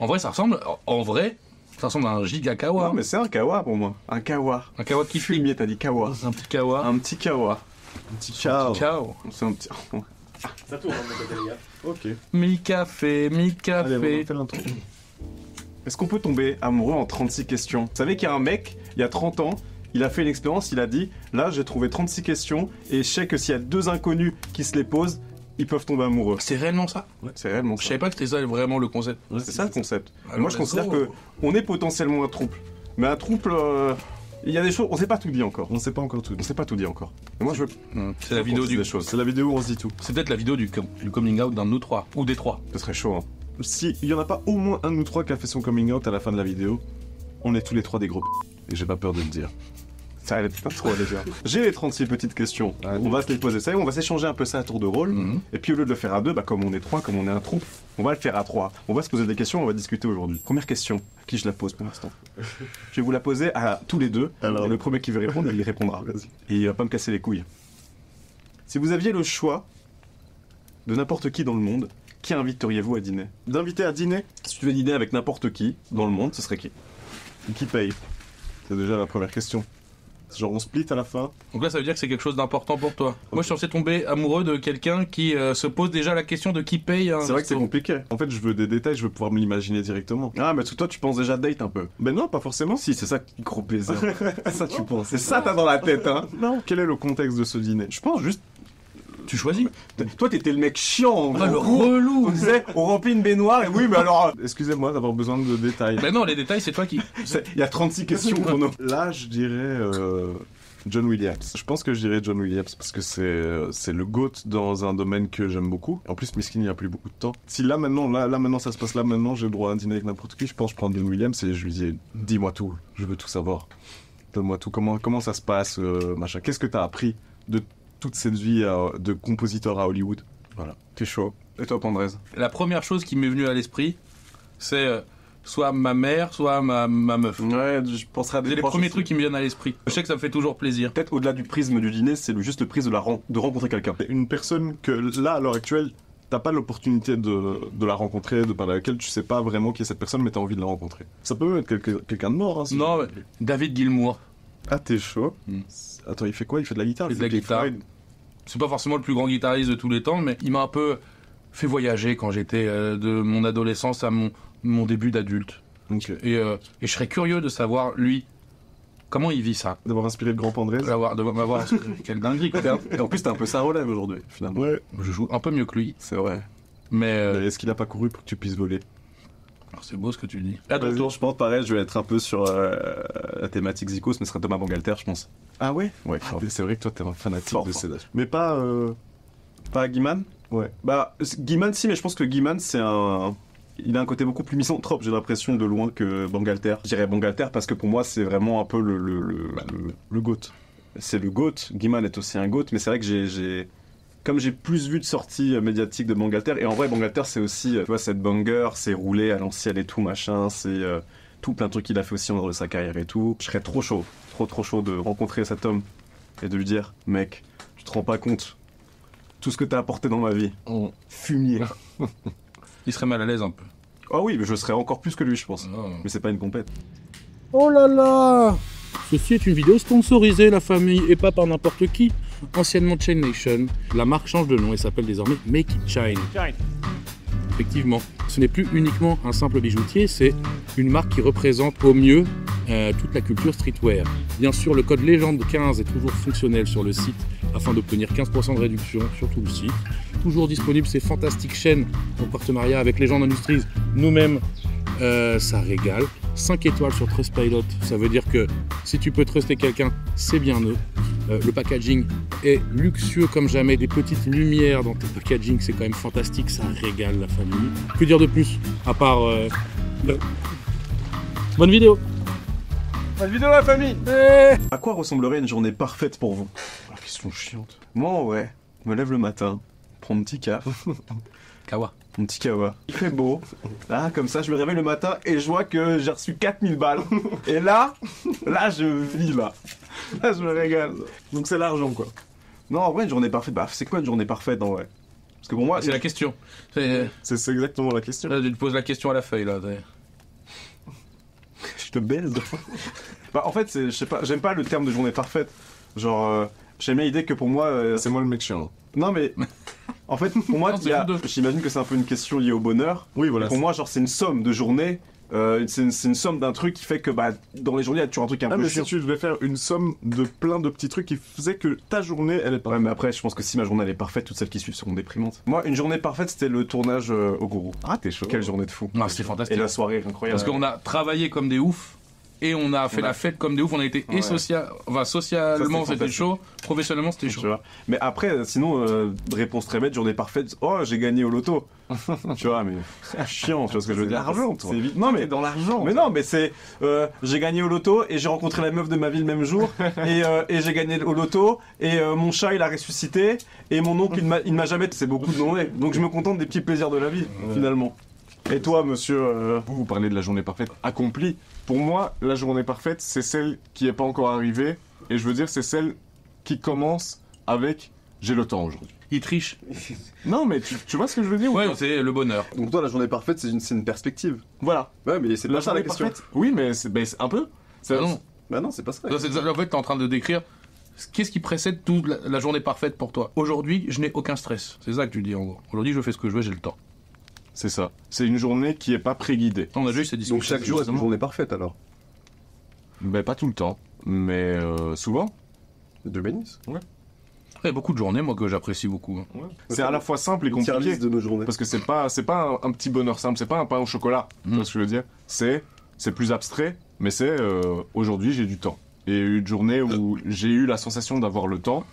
En vrai, ça ressemble à un giga kawa. Non, mais c'est un kawa pour moi. Un kawa. Un kawa qui fume. Fumier, t'as dit kawa. C'est un petit kawa. Un petit kawa. Un petit ciao. Ciao. C'est un petit... Ça tourne, hein, mon côté, les gars. Ok. Mi-café. Allez, on va faire l'intro. Est-ce qu'on peut tomber amoureux en 36 questions? Vous savez qu'il y a un mec, il y a 30 ans, il a fait une expérience, il a dit, là j'ai trouvé 36 questions, et je sais que s'il y a 2 inconnus qui se les posent, ils peuvent tomber amoureux. C'est réellement ça? C'est réellement Je ça. savais pas que c'était ça vraiment le concept. C'est ça le concept. Alors, Moi je considère let's go. que on est potentiellement un trouble. Mais un trouble, il y a des choses, on sait pas tout dit encore. On sait pas encore tout. On sait pas tout dit encore. Et moi je veux... C'est la vidéo des choses. C'est la vidéo où on se dit tout. C'est peut-être la vidéo du coming out d'un de nous trois. Ou des trois. Ce serait chaud, hein. Si il y en a pas au moins un de nous trois qui a fait son coming out à la fin de la vidéo, on est tous les trois des gros et j'ai pas peur de le dire. Ça allait pas trop déjà. J'ai les 36 petites questions. On va se les poser. Ça y est, on va s'échanger un peu ça à tour de rôle. Et puis au lieu de le faire à 2, bah, comme on est 3, comme on est un troupe, on va le faire à 3. On va se poser des questions, on va discuter aujourd'hui. Première question. À qui je la pose pour l'instant? Je vais vous la poser à tous les deux. Alors. Et le premier qui veut répondre, il y répondra. Vas-y. Et il va pas me casser les couilles. Si vous aviez le choix de n'importe qui dans le monde, qui inviteriez-vous à dîner? D'inviter à dîner, Si tu veux dîner avec n'importe qui dans le monde, ce serait qui? qui paye? C'est déjà la première question. Genre on split à la fin. Donc là, ça veut dire que c'est quelque chose d'important pour toi. Moi, je suis censé tomber amoureux de quelqu'un qui se pose déjà la question de qui paye. C'est vrai que c'est compliqué. En fait, je veux des détails, je veux pouvoir me l'imaginer directement. Ah, mais toi, tu penses déjà date un peu. Ben non, pas forcément. Si, c'est ça qui gros plaisir. Ça, tu penses. C'est ça, t'as dans la tête, hein. Non. Quel est le contexte de ce dîner? Je pense juste. Tu choisis. Toi, t'étais le mec chiant. Ah, le gros. relou. On disait, on remplit une baignoire, et oui, mais alors. Excusez-moi d'avoir besoin de détails. Mais non, les détails, c'est toi qui. Il y a 36 questions pour nous. Là, je dirais John Williams. Je pense que je dirais John Williams parce que c'est le GOAT dans un domaine que j'aime beaucoup. En plus, Miskin, il n'y a plus beaucoup de temps. Si là maintenant, ça se passe là maintenant, j'ai le droit à un dîner avec n'importe qui, je pense que je prends John Williams et je lui dis, dis-moi tout, je veux tout savoir. Donne-moi tout, comment ça se passe, machin. Qu'est-ce que t'as appris de toute cette vie de compositeur à Hollywood? Voilà. T'es chaud. Et toi, Pandrez? La première chose qui m'est venue à l'esprit, c'est soit ma mère, soit ma meuf. Ouais, je penserais à des C'est les proches premiers aussi. trucs qui me viennent à l'esprit. Je sais que ça me fait toujours plaisir. Peut-être au-delà du prisme du dîner, c'est juste le prisme de rencontrer quelqu'un. Une personne que là, à l'heure actuelle, t'as pas l'opportunité de la rencontrer, de parler avec elle, tu sais pas vraiment qui est cette personne, mais t'as envie de la rencontrer. Ça peut être quelqu'un de mort, hein. Non, mais David Gilmour. Ah, t'es chaud. Mm. Attends, il fait quoi? Il fait de la guitare? Il fait de la guitare. C'est pas forcément le plus grand guitariste de tous les temps, mais il m'a un peu fait voyager quand j'étais de mon adolescence à mon début d'adulte. Ok. Et je serais curieux de savoir, lui, comment il vit ça. D'avoir inspiré le grand Pandrez. De m'avoir... Quelle dinguerie, quoi. Et en plus, t'es un peu sa relève aujourd'hui, finalement. Ouais. Je joue un peu mieux que lui, C'est vrai. mais... Est-ce qu'il a pas couru pour que tu puisses voler? alors, c'est beau ce que tu dis. À ton tour, je pense, pareil, je vais être un peu sur la thématique Zico, ce serait Thomas Bangalter, je pense. Ah ouais? Ouais, C'est vrai que toi, t'es un fanatique Fort, de fort. ces Mais pas... Pas Guiman? Ouais. Bah, Guiman, si, mais je pense que Guiman, il a un côté beaucoup plus misanthrope, j'ai l'impression, de loin que Bangalter. Je dirais Bangalter parce que pour moi, c'est vraiment un peu Le GOAT. c'est le GOAT. Guiman est aussi un GOAT, mais c'est vrai que comme j'ai plus vu de sorties médiatiques de Bangalter, et en vrai, Bangalter, c'est aussi, tu vois, cette banger, c'est roulé à l'ancienne et tout, machin, c'est tout plein de trucs qu'il a fait aussi dans sa carrière et tout. Je serais trop chaud, trop chaud de rencontrer cet homme et de lui dire, mec, tu te rends pas compte tout ce que t'as apporté dans ma vie. Fumier. Il serait mal à l'aise un peu. Ah oui, mais je serais encore plus que lui, je pense. Oh. Mais c'est pas une compète. Oh là là! Ceci est une vidéo sponsorisée, la famille, et pas par n'importe qui. Anciennement Chain Nation, la marque change de nom et s'appelle désormais Make It Shine. Effectivement, ce n'est plus uniquement un simple bijoutier, c'est une marque qui représente au mieux toute la culture streetwear. Bien sûr, le code légende 15 est toujours fonctionnel sur le site afin d'obtenir 15% de réduction sur tout le site. Toujours disponible ces fantastiques chaînes en partenariat avec Legend Industries. Nous-mêmes, ça régale. 5 étoiles sur Trustpilot, ça veut dire que si tu peux truster quelqu'un, c'est bien eux. Le packaging est luxueux comme jamais, des petites lumières dans tes packaging, c'est quand même fantastique, ça régale la famille. Que dire de plus, à part... Bonne vidéo. Bonne vidéo, la famille. À quoi ressemblerait une journée parfaite pour vous? Ah, question chiante. Moi, ouais, je me lève le matin, prends mon petit caf, Kawa. mon petit kawa. Il fait beau. Là, comme ça, je me réveille le matin et je vois que j'ai reçu 4000 balles. Et là, je vis, là. Là, je me régale. Donc c'est l'argent, quoi. Non, en vrai, une journée parfaite, bah, c'est quoi une journée parfaite, en vrai? Parce que pour moi, C'est la question. C'est exactement la question. Là, tu te poses la question à la feuille, là. je te baise. Bah, en fait, je sais pas, j'aime pas le terme de journée parfaite. Genre, j'aime bien l'idée que pour moi... C'est moi le mec chiant. Non, mais... En fait, pour moi, Non, c'est vous deux. j'imagine que c'est un peu une question liée au bonheur. Oui, voilà. Et pour moi, genre, c'est une somme de journées. C'est une somme d'un truc qui fait que bah, dans les journées, il y a toujours un truc un peu mais chiant. si tu devais faire une somme de plein de petits trucs qui faisaient que ta journée, elle est pas... Ouais, mais après, je pense que si ma journée elle est parfaite, toutes celles qui suivent seront déprimantes. Moi, une journée parfaite, c'était le tournage au Gourou. Ah, t'es chaud. Quelle journée de fou. Non, c'était Et fantastique. la soirée, incroyable. Parce qu'on a travaillé comme des oufs. Et on a fait la fête comme des oufs, on a été Ouais. socialement Ça, c'était c'était chaud, professionnellement c'était Tu chaud. vois. Mais après, sinon, réponse très bête, journée parfaite, oh, j'ai gagné au loto. Tu vois, mais chiant, tu vois ce que je veux dire. l'argent, toi. C'est évident. Non, mais dans l'argent. Mais non, mais c'est j'ai gagné au loto et j'ai rencontré la meuf de ma vie le même jour et j'ai gagné au loto et mon chat il a ressuscité et mon oncle il m'a jamais, c'est beaucoup de journées. Donc je me contente des petits plaisirs de la vie finalement. Et toi, monsieur Vous parlez de la journée parfaite accomplie. Pour moi, la journée parfaite, c'est celle qui est pas encore arrivée. Et je veux dire, c'est celle qui commence avec j'ai le temps aujourd'hui. Il triche. Non, mais tu vois ce que je veux dire ou Ouais, pas c'est le bonheur. Donc toi, la journée parfaite, c'est une perspective. Voilà. Ouais, mais c'est pas ça la journée question. parfaite. Oui, mais c'est un peu. Ah non. Bah non, c'est pas ça. En fait, t'es en train de décrire qu'est-ce qui précède toute la journée parfaite pour toi. Aujourd'hui, je n'ai aucun stress. C'est ça que tu dis en gros. Aujourd'hui, je fais ce que je veux, j'ai le temps. C'est ça. C'est une journée qui est pas préguidée. On a déjà eu cette discussion. Donc chaque jour est une journée parfaite alors. Ben, pas tout le temps, mais souvent. De bénisse. Il y a beaucoup de journées, moi, que j'apprécie beaucoup. C'est à la fois simple et Une tier compliqué. list de nos journées. Parce que c'est pas un petit bonheur simple, c'est pas un pain au chocolat. Tu vois ce que je veux dire? C'est plus abstrait, mais c'est aujourd'hui j'ai du temps. Et une journée où j'ai eu la sensation d'avoir le temps,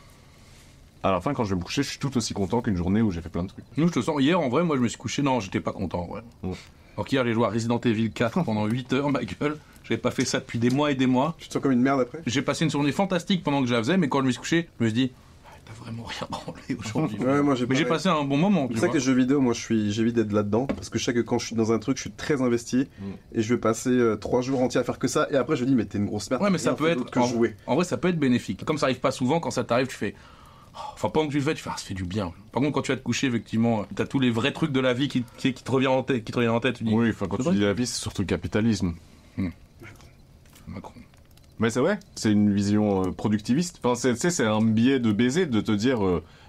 à la fin quand je vais me coucher, je suis tout aussi content qu'une journée où j'ai fait plein de trucs. Nous, je te sens. Hier, en vrai, moi, je me suis couché. Non, j'étais pas content, en vrai. Ouais. Alors qu'hier, j'ai joué à Resident Evil 4 pendant 8 heures, ma gueule. J'avais pas fait ça depuis des mois et des mois. Tu te sens comme une merde après? J'ai passé une journée fantastique pendant que je la faisais, mais quand je me suis couché, je me suis dit, ah, t'as vraiment rien branlé aujourd'hui. Ouais, moi Mais j'ai passé un bon moment, tu C'est ça vois. que les jeux vidéo, moi j'évite d'être là-dedans parce que je sais que quand je suis dans un truc, je suis très investi et je vais passer 3 jours entiers à faire que ça et après je me dis mais t'es une grosse merde. Ouais, mais ça rien peut fait être. d'autre que jouer. En vrai, ça peut être bénéfique. Comme ça arrive pas souvent, quand ça t'arrive, tu fais. Enfin, pendant que tu le fais, tu fais, ah, ça fait du bien. Par contre, quand tu vas te coucher, effectivement, t'as tous les vrais trucs de la vie qui te reviennent en tête, tu dis. Oui, enfin quand C'est tu vrai dis la vie, c'est surtout le capitalisme. Macron. Mais c'est vrai, c'est une vision productiviste. Enfin, c'est un biais de baiser de te dire,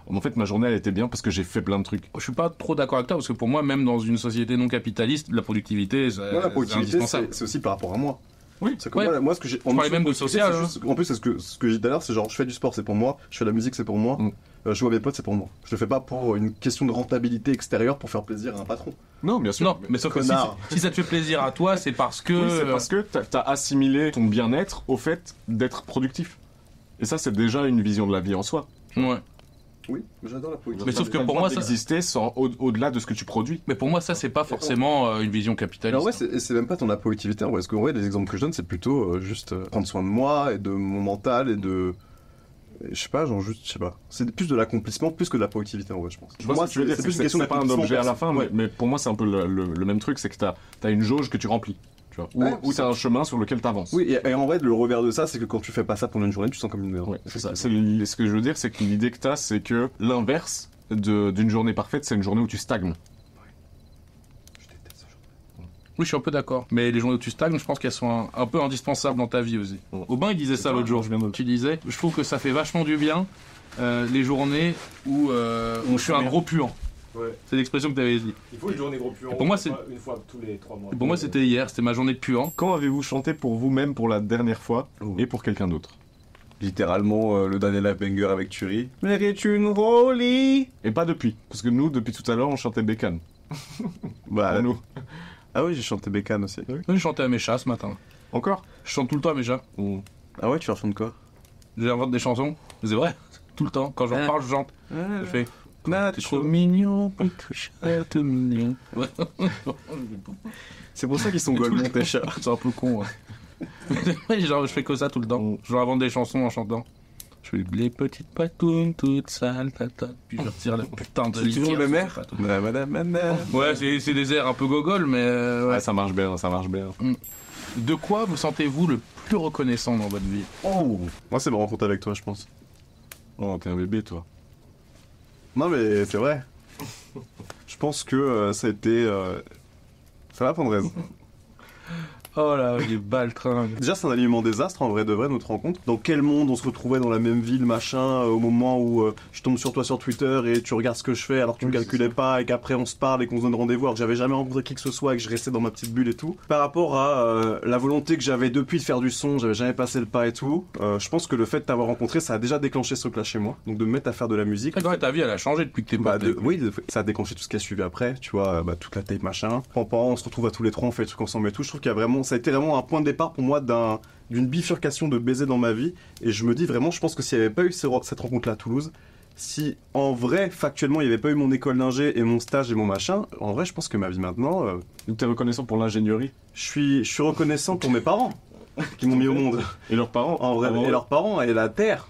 en fait ma journée elle était bien parce que j'ai fait plein de trucs. Je suis pas trop d'accord avec toi, parce que pour moi, même dans une société non capitaliste, la productivité, c'est Non, la productivité indispensable. c'est aussi par rapport à moi. Oui, C'est que ouais. moi ce que j'ai. Je parlais même de social, hein. En plus c'est ce que j'ai dit tout à l'heure, c'est genre je fais du sport c'est pour moi, je fais de la musique c'est pour moi, je vois mes potes c'est pour moi. Je le fais pas pour une question de rentabilité extérieure pour faire plaisir à un patron. Non, bien sûr. Non, mais sauf que Connard. si ça te fait plaisir à toi, c'est parce que. Oui, c'est parce que t'as assimilé ton bien-être au fait d'être productif. Et ça, c'est déjà une vision de la vie en soi. Ouais. Oui, j'adore la politique. Mais sauf que pour moi, ça. exister sans au-delà de ce que tu produis. Mais pour moi, ça, c'est pas forcément une vision capitaliste. Alors ouais, c'est même pas ton productivité en vrai, parce qu'en vrai, les exemples que je donne, c'est plutôt juste prendre soin de moi et de mon mental et de... Je sais pas, genre juste, je sais pas. C'est plus de l'accomplissement plus que de la productivité en vrai, je pense. Je vois ce que tu veux dire, c'est plus une question c'est pas un d'accomplissement objet à la fin, personnel. mais pour moi, c'est un peu le même truc, c'est que t'as une jauge que tu remplis. Tu vois, Ouais, ou t'as un chemin sur lequel t'avances. Oui, et en vrai, le revers de ça, c'est que quand tu fais pas ça pendant une journée, tu te sens comme une merde. Ouais, c'est ça. Ce que je veux dire, c'est que l'idée que t'as, c'est que l'inverse d'une journée parfaite, c'est une journée où tu stagnes. Je déteste ce genre. Oui, je suis un peu d'accord. Mais les journées où tu stagnes, je pense qu'elles sont un peu indispensables dans ta vie aussi. Ouais. Aubin, il disait ça l'autre jour. Tu disais, je trouve que ça fait vachement du bien les journées où je suis un gros puant. Ouais. C'est l'expression que tu avais dit. Il faut une journée gros puant. Pour moi, c'est- une fois tous les 3 mois. Et pour moi, c'était hier, c'était ma journée de puant. Quand avez-vous chanté pour vous-même pour la dernière fois et pour quelqu'un d'autre? Littéralement, le dernier live banger avec Thury. Mérite une rollie. Et pas depuis. Parce que nous, depuis tout à l'heure, on chantait Bécane. Bah, Pour nous. Ah oui, j'ai chanté Bécane aussi. J'ai chanté à mes chats ce matin. Encore? Je chante tout le temps à mes chats. Ah ouais, tu chantes quoi? J'invente des chansons. C'est vrai. Tout le temps. Quand j'en parle, je chante. Je fais. T'es trop Nacho. mignon, petit chat, tout mignon. Ouais. C'est pour ça qu'ils sont golemons, tes chats. C'est un peu con, ouais. Ouais, genre, je fais que ça tout le temps. Je invente des chansons en chantant. Je fais les petites patounes toutes sales, tata. Puis je retire la putain de C'est toujours litière le sur même les air patounes. Madame. Ouais, c'est des airs un peu gogol, mais ouais. Ouais, ça marche bien, ça marche bien. De quoi vous sentez-vous le plus reconnaissant dans votre vie? Oh. Moi, c'est me rencontrer avec toi, je pense. Oh, t'es un bébé, toi. Non, mais c'est vrai. Je pense que ça a été... Ça va, Pandrez? Oh là, les baltringues. Déjà, c'est un alignement désastre, en vrai de vrai, notre rencontre. Dans quel monde on se retrouvait dans la même ville, machin, au moment où je tombe sur toi sur Twitter et tu regardes ce que je fais alors que tu ne calculais pas et qu'après on se parle et qu'on se donne rendez-vous alors que j'avais jamais rencontré qui que ce soit et que je restais dans ma petite bulle et tout. Par rapport à la volonté que j'avais depuis de faire du son, j'avais jamais passé le pas et tout, je pense que le fait de t'avoir rencontré, ça a déjà déclenché ce truc-là chez moi. Donc de me mettre à faire de la musique. Ouais, ta vie, elle a changé depuis que t'es pas. Oui, ça a déclenché tout ce qui a suivi après, tu vois, toute la tape machin. On se retrouve à tous les trois, on fait le truc ensemble et tout. Je trouve qu'il y a vraiment, ça a été vraiment un point de départ pour moi d'une bifurcation de baiser dans ma vie. Et je me dis vraiment, je pense que s'il n'y avait pas eu cette rencontre-là à Toulouse, si en vrai, factuellement, il n'y avait pas eu mon école d'ingé et mon stage et mon machin, en vrai, je pense que ma vie maintenant. Donc t'es reconnaissant pour l'ingénierie? Je suis reconnaissant pour mes parents qui m'ont mis au monde. Et leurs parents? En vrai, et leurs parents et la terre.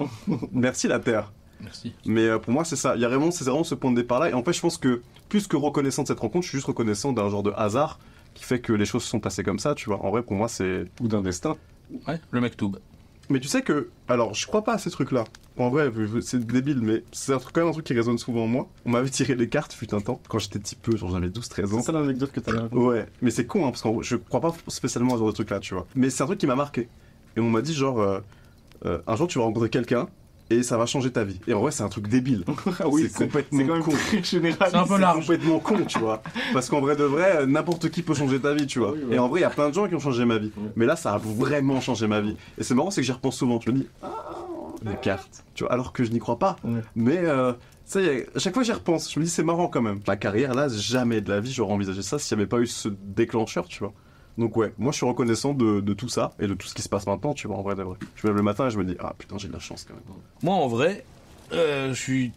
Merci la terre. Merci. Mais pour moi, c'est ça. C'est vraiment ce point de départ-là. Et en fait, je pense que plus que reconnaissant de cette rencontre, je suis juste reconnaissant d'un genre de hasard qui fait que les choses se sont passées comme ça, tu vois. En vrai, pour moi, c'est... Ou d'un destin. Ouais, le Mektoub. Mais tu sais que... Alors, je crois pas à ces trucs-là. En vrai, c'est débile, mais c'est quand même un truc qui résonne souvent en moi. On m'avait tiré les cartes, fut un temps, quand j'étais petit peu, genre j'avais 12-13 ans. C'est ça l'anecdote que t'as là. Ouais, mais c'est con, hein, parce que je crois pas spécialement à ce genre de truc-là, tu vois. Mais c'est un truc qui m'a marqué. Et on m'a dit, genre, un jour, tu vas rencontrer quelqu'un, et ça va changer ta vie. Et en vrai, c'est un truc débile. Oui, c'est complètement con. Général. C'est un peu large. C'est complètement con, tu vois. Parce qu'en vrai de vrai, n'importe qui peut changer ta vie, tu vois. Oui, ouais. Et en vrai, il y a plein de gens qui ont changé ma vie. Mais là, ça a vraiment changé ma vie. Et c'est marrant, c'est que j'y repense souvent. Je me dis, les cartes, tu vois, alors que je n'y crois pas. Ouais. Mais ça y est, à chaque fois j'y repense, je me dis, c'est marrant quand même. Ma carrière, là, jamais de la vie, j'aurais envisagé ça s'il n'y avait pas eu ce déclencheur, tu vois. Donc ouais, moi je suis reconnaissant de tout ça et de tout ce qui se passe maintenant, tu vois, en vrai de vrai. Je me lève le matin et je me dis, ah putain, j'ai de la chance quand même. Moi, en vrai, je suis.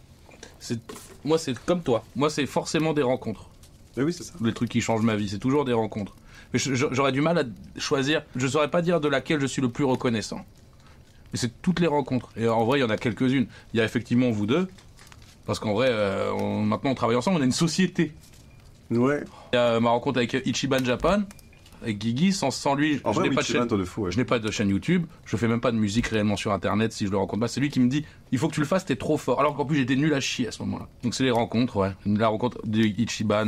Moi, c'est comme toi. Moi, c'est forcément des rencontres. Mais oui, c'est ça. Les trucs qui changent ma vie, c'est toujours des rencontres. Mais j'aurais du mal à choisir. Je saurais pas dire de laquelle je suis le plus reconnaissant. Mais c'est toutes les rencontres. Et en vrai, il y en a quelques-unes. Il y a effectivement vous deux. Parce qu'en vrai, maintenant, on travaille ensemble, on a une société. Ouais. Il y a ma rencontre avec Ichiban Japan, avec Guigui. Sans lui, En je vrai, n'ai oui, pas de c'est chaîne. un tour de fou, ouais. Je n'ai pas de chaîne YouTube, je fais même pas de musique réellement sur internet si je le rencontre pas. C'est lui qui me dit il faut que tu le fasses, t'es trop fort. Alors qu'en plus j'étais nul à chier à ce moment-là. Donc c'est les rencontres, ouais. La rencontre de Ichiban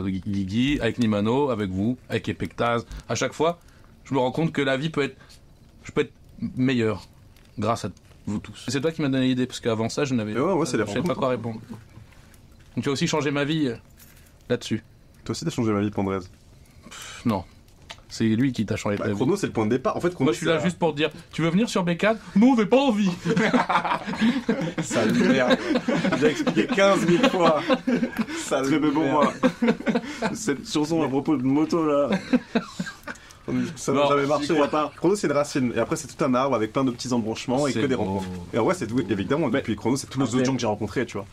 Guigui, avec Nimano, avec vous, avec Epectaz. À chaque fois, je me rends compte que la vie je peux être meilleur grâce à vous tous. C'est toi qui m'as donné l'idée parce qu'avant ça je n'avais Ouais, c'est les je savais pas rencontres. quoi répondre. Donc tu as aussi changé ma vie là-dessus. Toi aussi, t'as changé ma vie, Pandrez. Non. C'est lui qui t'a changé ta vie. Chrono, c'est le point de départ. En fait, Chrono, Moi je suis là juste pour te dire, tu veux venir sur Bécane? Non, j'ai pas envie. Sale merde. J'ai expliqué 15 000 fois. Sale Très bon, merde. moi. Cette chanson à propos de moto là. Ça Non, n'a jamais j'y marché. crois pas. Chrono, c'est une racine. Et après, c'est tout un arbre avec plein de petits embranchements et C'est que des beau. rencontres. Et en vrai, c'est évidemment. Depuis Chrono, c'est tous les autres gens que j'ai rencontrés, tu vois.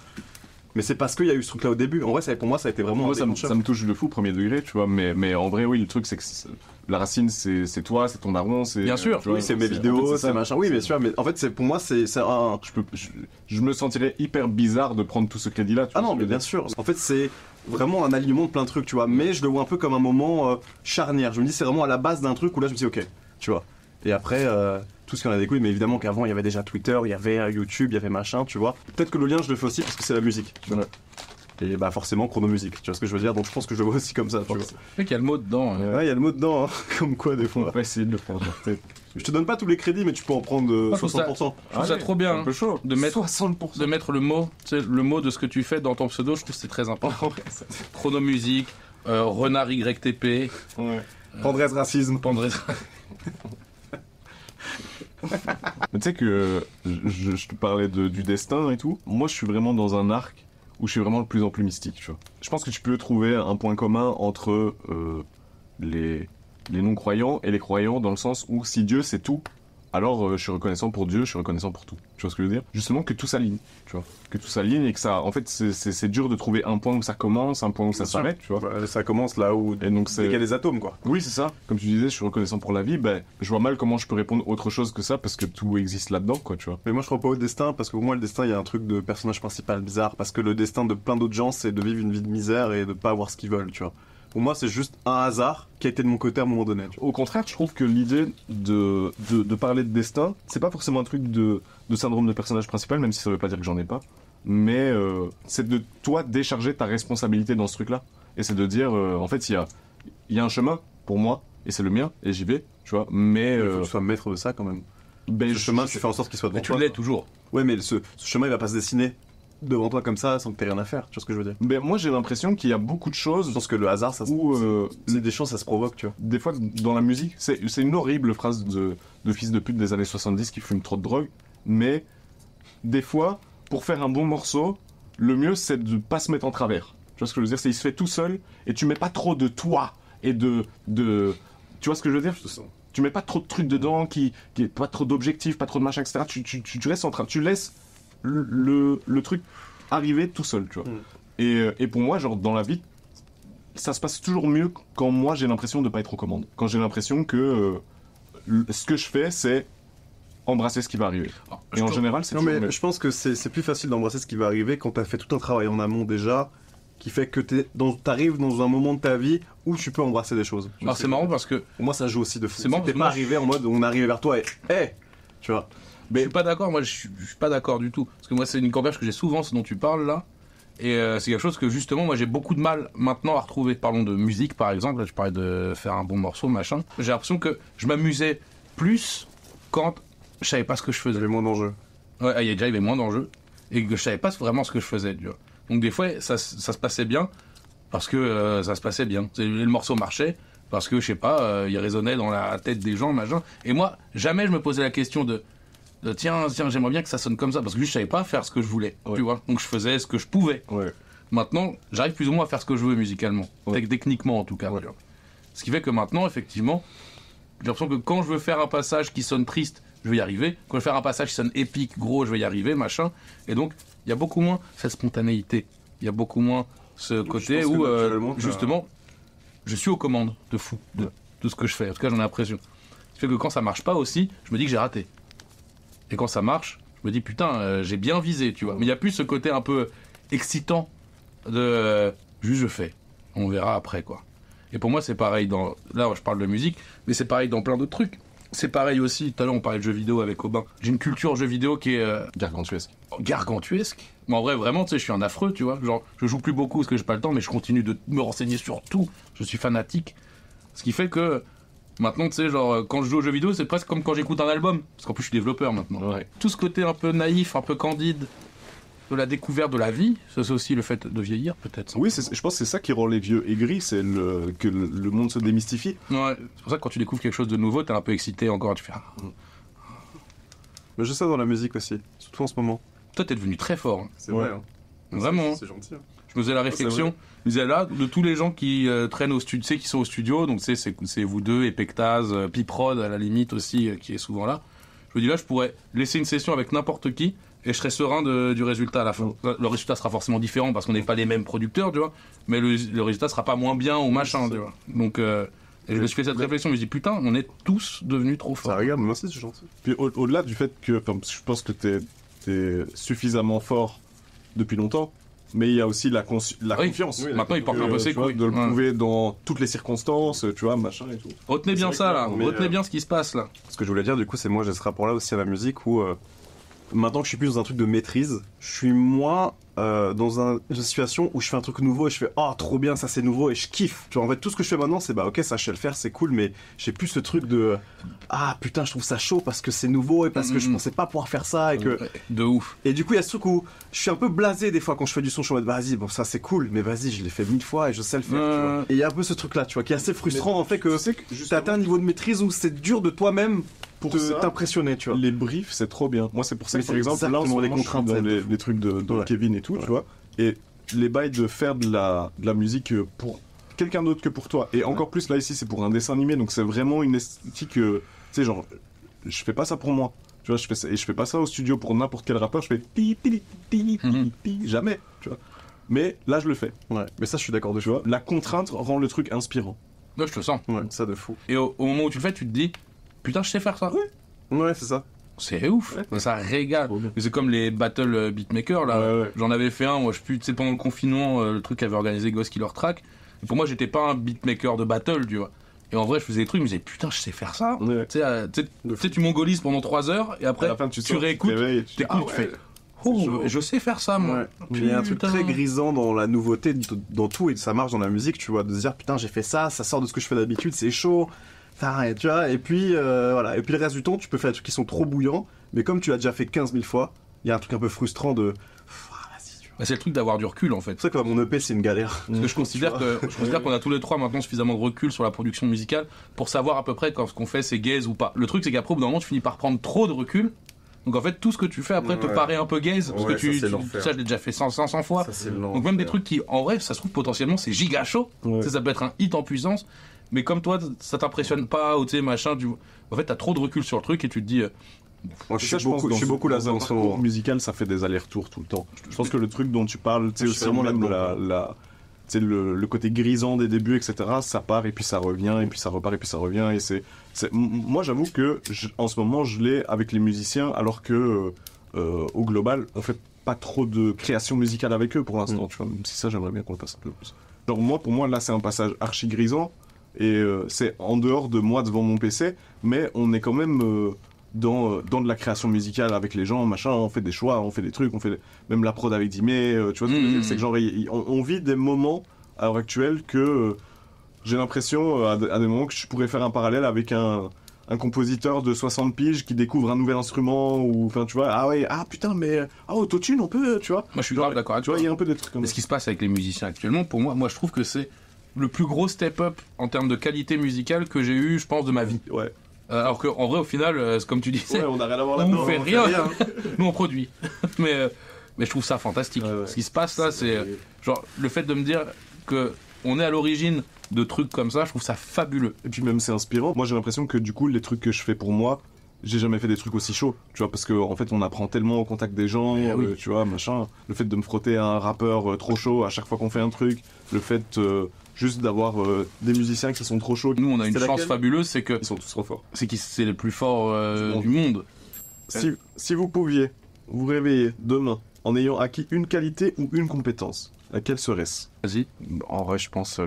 Mais c'est parce qu'il y a eu ce truc-là au début. En vrai, pour moi, ça a été vraiment Moi, un ça me, déclencheur. ça me touche de fou, premier degré, tu vois. Mais en vrai, oui, le truc, c'est que la racine, c'est toi, c'est ton daron, c'est. Bien sûr. tu vois, Oui, c'est mes en fait, vidéos, ça. c'est machin. Oui, bien sûr. Mais en fait, pour moi, c'est un. Je me sentirais hyper bizarre de prendre tout ce crédit-là. tu Ah vois non, ce que mais je veux bien dire. sûr. En fait, c'est vraiment un alignement de plein de trucs, tu vois. Mais je le vois un peu comme un moment charnière. Je me dis, c'est vraiment à la base d'un truc où là, je me dis, ok, tu vois. Et après, tout ce qu'on a découvert, mais évidemment qu'avant, il y avait déjà Twitter, il y avait YouTube, il y avait machin, tu vois. Peut-être que le lien, je le fais aussi parce que c'est la musique, tu vois. Et bah, forcément, chronomusique, tu vois ce que je veux dire. Donc, je pense que je le vois aussi comme ça, tu vois. Il y a le mot dedans. Ouais, il y a le mot dedans, hein. Comme quoi, des On fois. va essayer de le prendre. Je te donne pas tous les crédits, mais tu peux en prendre je trouve 60%. Je trouve ça trop bien Un peu chaud. de mettre 60%. de mettre le mot, tu sais, le mot de ce que tu fais dans ton pseudo. Je trouve que c'est très important. Chronomusique, Renard YTP, Ouais. Pandrez racisme. Pandré. Mais tu sais que je te parlais du destin et tout. Moi, je suis vraiment dans un arc où je suis vraiment de plus en plus mystique, tu vois. Je pense que tu peux trouver un point commun entre les non-croyants et les croyants dans le sens où si Dieu c'est tout, alors je suis reconnaissant pour Dieu, je suis reconnaissant pour tout. Tu vois ce que je veux dire? Justement que tout s'aligne, tu vois. Que tout s'aligne et que ça, en fait, c'est dur de trouver un point où ça commence, un point où ça Bien sûr. s'arrête, tu vois. Bah, ça commence là où Et donc il y a c'est... des atomes, quoi. Oui, c'est ça. Comme tu disais, je suis reconnaissant pour la vie, ben, je vois mal comment je peux répondre autre chose que ça parce que tout existe là-dedans, quoi, tu vois. Mais moi je crois pas au destin parce que pour moi le destin il y a un truc de personnage principal bizarre parce que le destin de plein d'autres gens c'est de vivre une vie de misère et de pas avoir ce qu'ils veulent, tu vois. Pour moi c'est juste un hasard qui a été de mon côté à un moment donné. Tu vois. Au contraire, je trouve que l'idée de parler de destin, c'est pas forcément un truc de syndrome de personnage principal, même si ça veut pas dire que j'en ai pas. mais c'est de toi décharger ta responsabilité dans ce truc-là. Et c'est de dire, en fait, il y a un chemin pour moi, et c'est le mien, et j'y vais, tu vois, mais... Il faut que tu sois maître de ça quand même. Ben, Ce chemin, tu fais en sorte qu'il soit devant Mais tu toi. l'es toujours. Ouais, mais ce chemin, il va pas se dessiner devant toi comme ça sans que t'aies rien à faire. Tu vois ce que je veux dire? ben, moi, j'ai l'impression qu'il y a beaucoup de choses Je pense que le hasard, ça se... où, c'est des choses, ça se provoque, tu vois. des fois, dans la musique, c'est une horrible phrase de fils de pute des années 70 qui fume trop de drogue, mais des fois, pour faire un bon morceau, le mieux, c'est de pas se mettre en travers. Tu vois ce que je veux dire? C'est il se fait tout seul, et tu mets pas trop de toi, et de... Tu vois ce que je veux dire? Tu mets pas trop de trucs dedans, pas trop d'objectifs, pas trop de machin, etc. Tu restes en train, tu laisses le truc arriver tout seul, tu vois. Et pour moi, genre, dans la vie, ça se passe toujours mieux quand moi, j'ai l'impression de pas être aux commandes. Quand j'ai l'impression que ce que je fais, c'est embrasser ce qui va arriver. Et en général, c'est Non, toujours mais mieux. je pense que c'est plus facile d'embrasser ce qui va arriver quand t'as fait tout un travail en amont déjà, qui fait que t'arrives dans un moment de ta vie où tu peux embrasser des choses. Alors c'est marrant parce que Pour moi, ça joue aussi de fou. C'est marrant T'es parce pas que moi, arrivé en mode on est arrivé vers toi et hey, tu vois. je suis pas d'accord, moi je suis pas d'accord du tout. Parce que moi c'est une converge que j'ai souvent, ce dont tu parles là. Et c'est quelque chose que justement moi j'ai beaucoup de mal maintenant à retrouver. Parlons de musique par exemple, là je parlais de faire un bon morceau, machin. J'ai l'impression que je m'amusais plus quand je savais pas ce que je faisais. J'avais moins d'enjeux. Ouais, il y avait moins d'enjeux. Et que je savais pas vraiment ce que je faisais, tu vois. Donc des fois ça se passait bien, parce que ça se passait bien. Le morceau marchait, parce que je sais pas, il résonnait dans la tête des gens, machin. Et moi, jamais je me posais la question de tiens, j'aimerais bien que ça sonne comme ça, parce que juste, je savais pas faire ce que je voulais, tu vois. Donc je faisais ce que je pouvais. Ouais. Maintenant, j'arrive plus ou moins à faire ce que je veux musicalement, techniquement en tout cas. Ouais. Tu vois. Ce qui fait que maintenant, effectivement, j'ai l'impression que quand je veux faire un passage qui sonne triste, je vais y arriver. Quand je veux faire un passage qui sonne épique, gros, je vais y arriver, machin. Et donc, il y a beaucoup moins cette spontanéité. Il y a beaucoup moins ce côté pense que où, naturellement, t'as- justement, je suis aux commandes de fou, de tout ce que je fais. En tout cas, j'en ai l'impression. Ce qui fait que quand ça marche pas aussi, je me dis que j'ai raté. Et quand ça marche, je me dis putain, j'ai bien visé, tu vois. Mais il n'y a plus ce côté un peu excitant de juste je fais. On verra après, quoi. Et pour moi, c'est pareil dans... Là, je parle de musique, mais c'est pareil dans plein d'autres trucs. C'est pareil aussi, tout à l'heure, on parlait de jeux vidéo avec Aubin. J'ai une culture jeux vidéo qui est Gargantuesque. gargantuesque. Mais en vrai, vraiment, tu sais, je suis un affreux, tu vois. Genre, je joue plus beaucoup parce que j'ai pas le temps, mais je continue de me renseigner sur tout. Je suis fanatique. Ce qui fait que maintenant, tu sais, genre, quand je joue aux jeux vidéo, c'est presque comme quand j'écoute un album. Parce qu'en plus, je suis développeur maintenant. Ouais. Tout ce côté un peu naïf, un peu candide de la découverte de la vie, ça, c'est aussi le fait de vieillir, peut-être. Oui, je pense que c'est ça qui rend les vieux aigris, c'est que le monde se démystifie. Ouais, c'est pour ça que quand tu découvres quelque chose de nouveau, t'es un peu excité encore. Tu fais. Ah. Mais j'ai ça dans la musique aussi, surtout en ce moment. Toi, t'es devenu très fort. Hein. C'est Ouais. vrai. Hein. Vraiment. C'est gentil. Hein. Je me faisais la réflexion. Je me disais là, de tous les gens qui traînent au studio, tu sais, qui sont au studio, donc c'est vous deux, Epectaz, Piprod à la limite aussi, qui est souvent là. Je me dis là, je pourrais laisser une session avec n'importe qui et je serais serein du résultat à la fin. Le résultat sera forcément différent parce qu'on n'est pas les mêmes producteurs, tu vois, mais le résultat sera pas moins bien ou machin, tu vois. Donc, et je me suis fait cette réflexion, je me dis putain, on est tous devenus trop Ça forts. regarde, moi aussi c'est gentil. Puis au-delà du fait que, enfin, je pense que t'es suffisamment fort depuis longtemps, mais il y a aussi la Oui. confiance. Oui, Maintenant, il porte un peu ses Tu vois, couilles. de le Ouais. prouver dans toutes les circonstances, tu vois, machin et tout. Retenez bien C'est ça vrai là, que- mais, retenez bien ce qui se passe là. Ce que je voulais dire, du coup, c'est moi j'ai ce rapport-là aussi à la musique où maintenant que je suis plus dans un truc de maîtrise, je suis moins dans une situation où je fais un truc nouveau et je fais oh trop bien, ça c'est nouveau et je kiffe. Tu vois, en fait, tout ce que je fais maintenant, c'est bah ok, ça je sais le faire, c'est cool, mais j'ai plus ce truc de ah putain, je trouve ça chaud parce que c'est nouveau et parce que je pensais pas pouvoir faire ça et que. Ouais, de ouf. Et du coup, il y a ce truc où je suis un peu blasé des fois quand je fais du son, je suis en mode vas-y, bon, ça c'est cool, mais vas-y, je l'ai fait 1000 fois et je sais le faire. Tu vois. Et il y a un peu ce truc là, tu vois, qui est assez frustrant en fait que t'as atteint un niveau de maîtrise où c'est dur de toi-même Pour pour ça, t'impressionner, tu vois. les briefs, c'est trop bien. Moi, c'est pour ça Mais que, par c'est exemple, là, en ce exactement les moment, je suis contraintes, dans c'est les trucs de Ouais. Kevin et tout, Ouais. tu vois. Et les bails de faire de la musique pour quelqu'un d'autre que pour toi. Et encore plus, là, ici, c'est pour un dessin animé, donc c'est vraiment une esthétique, tu sais, genre, je fais pas ça pour moi. Tu vois, je fais ça, et je fais pas ça au studio pour n'importe quel rappeur, je fais pi, pi, pi, pi, pi, pi, jamais, tu vois. Mais là, je le fais, Ouais, mais ça je suis d'accord tu dessus. vois. La contrainte rend le truc inspirant. Là, je te sens. Ouais, ça de fou. Et au moment où tu le fais, tu te dis putain, je sais faire ça. Ouais, c'est ça. C'est ouf, ça régale. Trop bien. Mais c'est comme les battle beatmakers là. Ouais, ouais. J'en avais fait un, moi je sais tu sais pendant le confinement, le truc qu'avait organisé Ghost Killer Track. Et pour moi, j'étais pas un beatmaker de battle, tu vois. Et en vrai, je faisais des trucs, je me disais putain, je sais faire ça. Ouais. Tu sais, tu mongolises pendant 3 heures et après À la fin, tu sors, réécoutes, te réveilles, et tu dis, t'écoutes, ah tu fais Oh, je sais faire ça, moi. Ouais. Il y a un truc Putain. très grisant dans la nouveauté, dans tout, et ça marche dans la musique, tu vois, de se dire putain j'ai fait ça sort de ce que je fais d'habitude, c'est chaud. Enfin, tu vois, et puis voilà, et puis le reste du temps tu peux faire des trucs qui sont trop bouillants, mais comme tu l'as déjà fait 15 000 fois, il y a un truc un peu frustrant de vas-y, tu vois. Bah, c'est le truc d'avoir du recul, en fait. C'est pour ça que dans mon EP c'est une galère. Parce que je considère qu'on a tous les trois maintenant suffisamment de recul sur la production musicale pour savoir à peu près quand ce qu'on fait c'est gaze ou pas. Le truc c'est qu'après au bout d'un moment tu finis par prendre trop de recul. Donc en fait tout ce que tu fais après te paraît un peu gaze parce Ouais, que ça, c'est l'enfer. ça je l'ai déjà fait 100 fois. Ça, c'est Donc même des trucs qui en vrai ça se trouve potentiellement c'est giga chaud. Ouais. Ça peut être un hit en puissance. Mais comme toi ça t'impressionne pas ou tu sais machin en fait t'as trop de recul sur le truc et tu te dis Moi, je suis beaucoup dans là un en ce moment. parcours musical, ça fait des allers-retours tout le temps. Je pense que le truc dont tu parles, tu sais Je aussi suis vraiment même là-dedans, tu sais, le côté grisant des débuts, etc. Ça part et puis ça revient et puis ça repart et puis ça revient et moi j'avoue que en ce moment je l'ai avec les musiciens alors que au global on fait pas trop de création musicale avec eux pour l'instant. Tu vois, même si ça j'aimerais bien qu'on le fasse un peu plus. Genre pour moi là c'est un passage archi grisant et c'est en dehors de moi devant mon PC, mais on est quand même dans de la création musicale avec les gens, machin, on fait des choix, on fait des trucs, même la prod avec Dimé, tu vois, c'est que genre on vit des moments à l'heure actuelle que j'ai l'impression à des moments que je pourrais faire un parallèle avec un compositeur de 60 piges qui découvre un nouvel instrument ou enfin tu vois, putain mais autotune on peut, tu vois. moi je suis grave d'accord avec Tu vois, toi. il y a un peu des trucs comme Mais ça. ce qui se passe avec les musiciens actuellement, pour moi je trouve que c'est le plus gros step-up en termes de qualité musicale que j'ai eu, je pense, de ma vie. Ouais. Alors qu'en vrai, au final, c'est comme tu disais, Ouais, on a rien à voir on là-dedans. fait rien. Nous, on produit. mais je trouve ça fantastique. Ouais. Ce qui se passe là, c'est genre le fait de me dire que on est à l'origine de trucs comme ça, je trouve ça fabuleux. Et puis même c'est inspirant. Moi j'ai l'impression que du coup les trucs que je fais pour moi, j'ai jamais fait des trucs aussi chauds, tu vois, parce que en fait on apprend tellement au contact des gens, Oui. tu vois, machin. Le fait de me frotter à un rappeur trop chaud à chaque fois qu'on fait un truc, le fait juste d'avoir des musiciens qui sont trop chauds. Nous, on a une C'est chance laquelle fabuleuse, c'est que Ils sont tous trop forts. c'est les plus forts monde. du monde. Si vous pouviez vous réveiller demain en ayant acquis une qualité ou une compétence, laquelle serait-ce? Vas-y. En vrai, je pense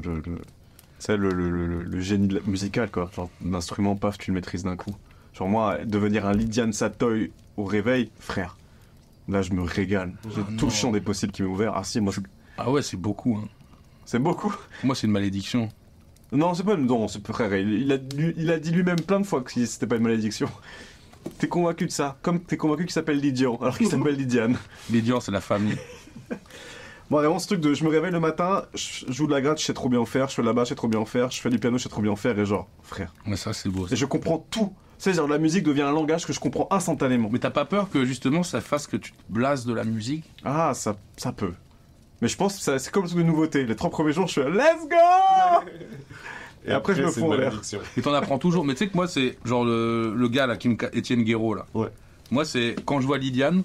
le génie musical, quoi. Genre, l'instrument, paf, tu le maîtrises d'un coup. Genre, moi, devenir un Lydiane Satoy au réveil, frère, là, je me régale. J'ai tout le champ des possibles qui m'est ouvert. Ah, si, moi, Ah ouais, c'est beaucoup. Hein. c'est beaucoup. Moi, c'est une malédiction. Non, c'est pas. Non, c'est frère, il a dit lui-même plein de fois que c'était pas une malédiction. T'es convaincu de ça? Comme t'es convaincu qu'il s'appelle Lydian, alors qu'il s'appelle Lydiane. Lydian, c'est la famille. Moi, vraiment, ce truc de je me réveille le matin, je joue de la gratte, je sais trop bien en faire, je fais de la basse, je sais trop bien en faire, je fais du piano, je sais trop bien en faire, et genre, frère. Mais ça, c'est beau. Ça. Et je comprends tout. Tu sais, genre, la musique devient un langage que je comprends instantanément. Mais t'as pas peur que justement ça fasse que tu te blases de la musique? Ah, ça peut. Mais je pense que c'est comme une nouveauté. Les 3 premiers jours, je suis let's go! Et après, je me c'est fous une en l'air. malédiction. Et t'en apprends toujours. Mais tu sais que moi, c'est genre le gars là, Étienne Guéraud là. Ouais. Moi, c'est quand je vois Lydiane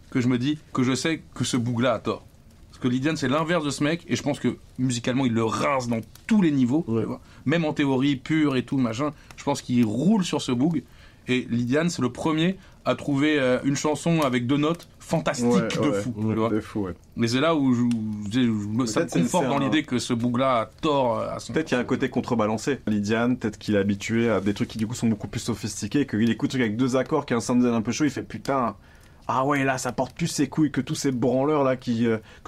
que je me dis que je sais que ce boug-là a tort. Parce que Lydiane, c'est l'inverse de ce mec, et je pense que musicalement, il le rince dans tous les niveaux. Ouais. Tu vois. Même en théorie pure et tout, machin. Je pense qu'il roule sur ce boug. Et Lydiane, c'est le premier à trouver une chanson avec 2 notes fantastiques de fou. Tu vois. De fou, ouais. Mais c'est là où ça me Peut-être c'est conforte dans un- l'idée que ce boug-là a tort à son. Peut-être qu'il y a un côté contrebalancé. Lydiane, peut-être qu'il est habitué à des trucs qui du coup sont beaucoup plus sophistiqués, qu'il écoute un truc avec 2 accords, qui a un sound design un peu chaud, il fait putain. Ah ouais, là ça porte plus ses couilles que tous ces branleurs là que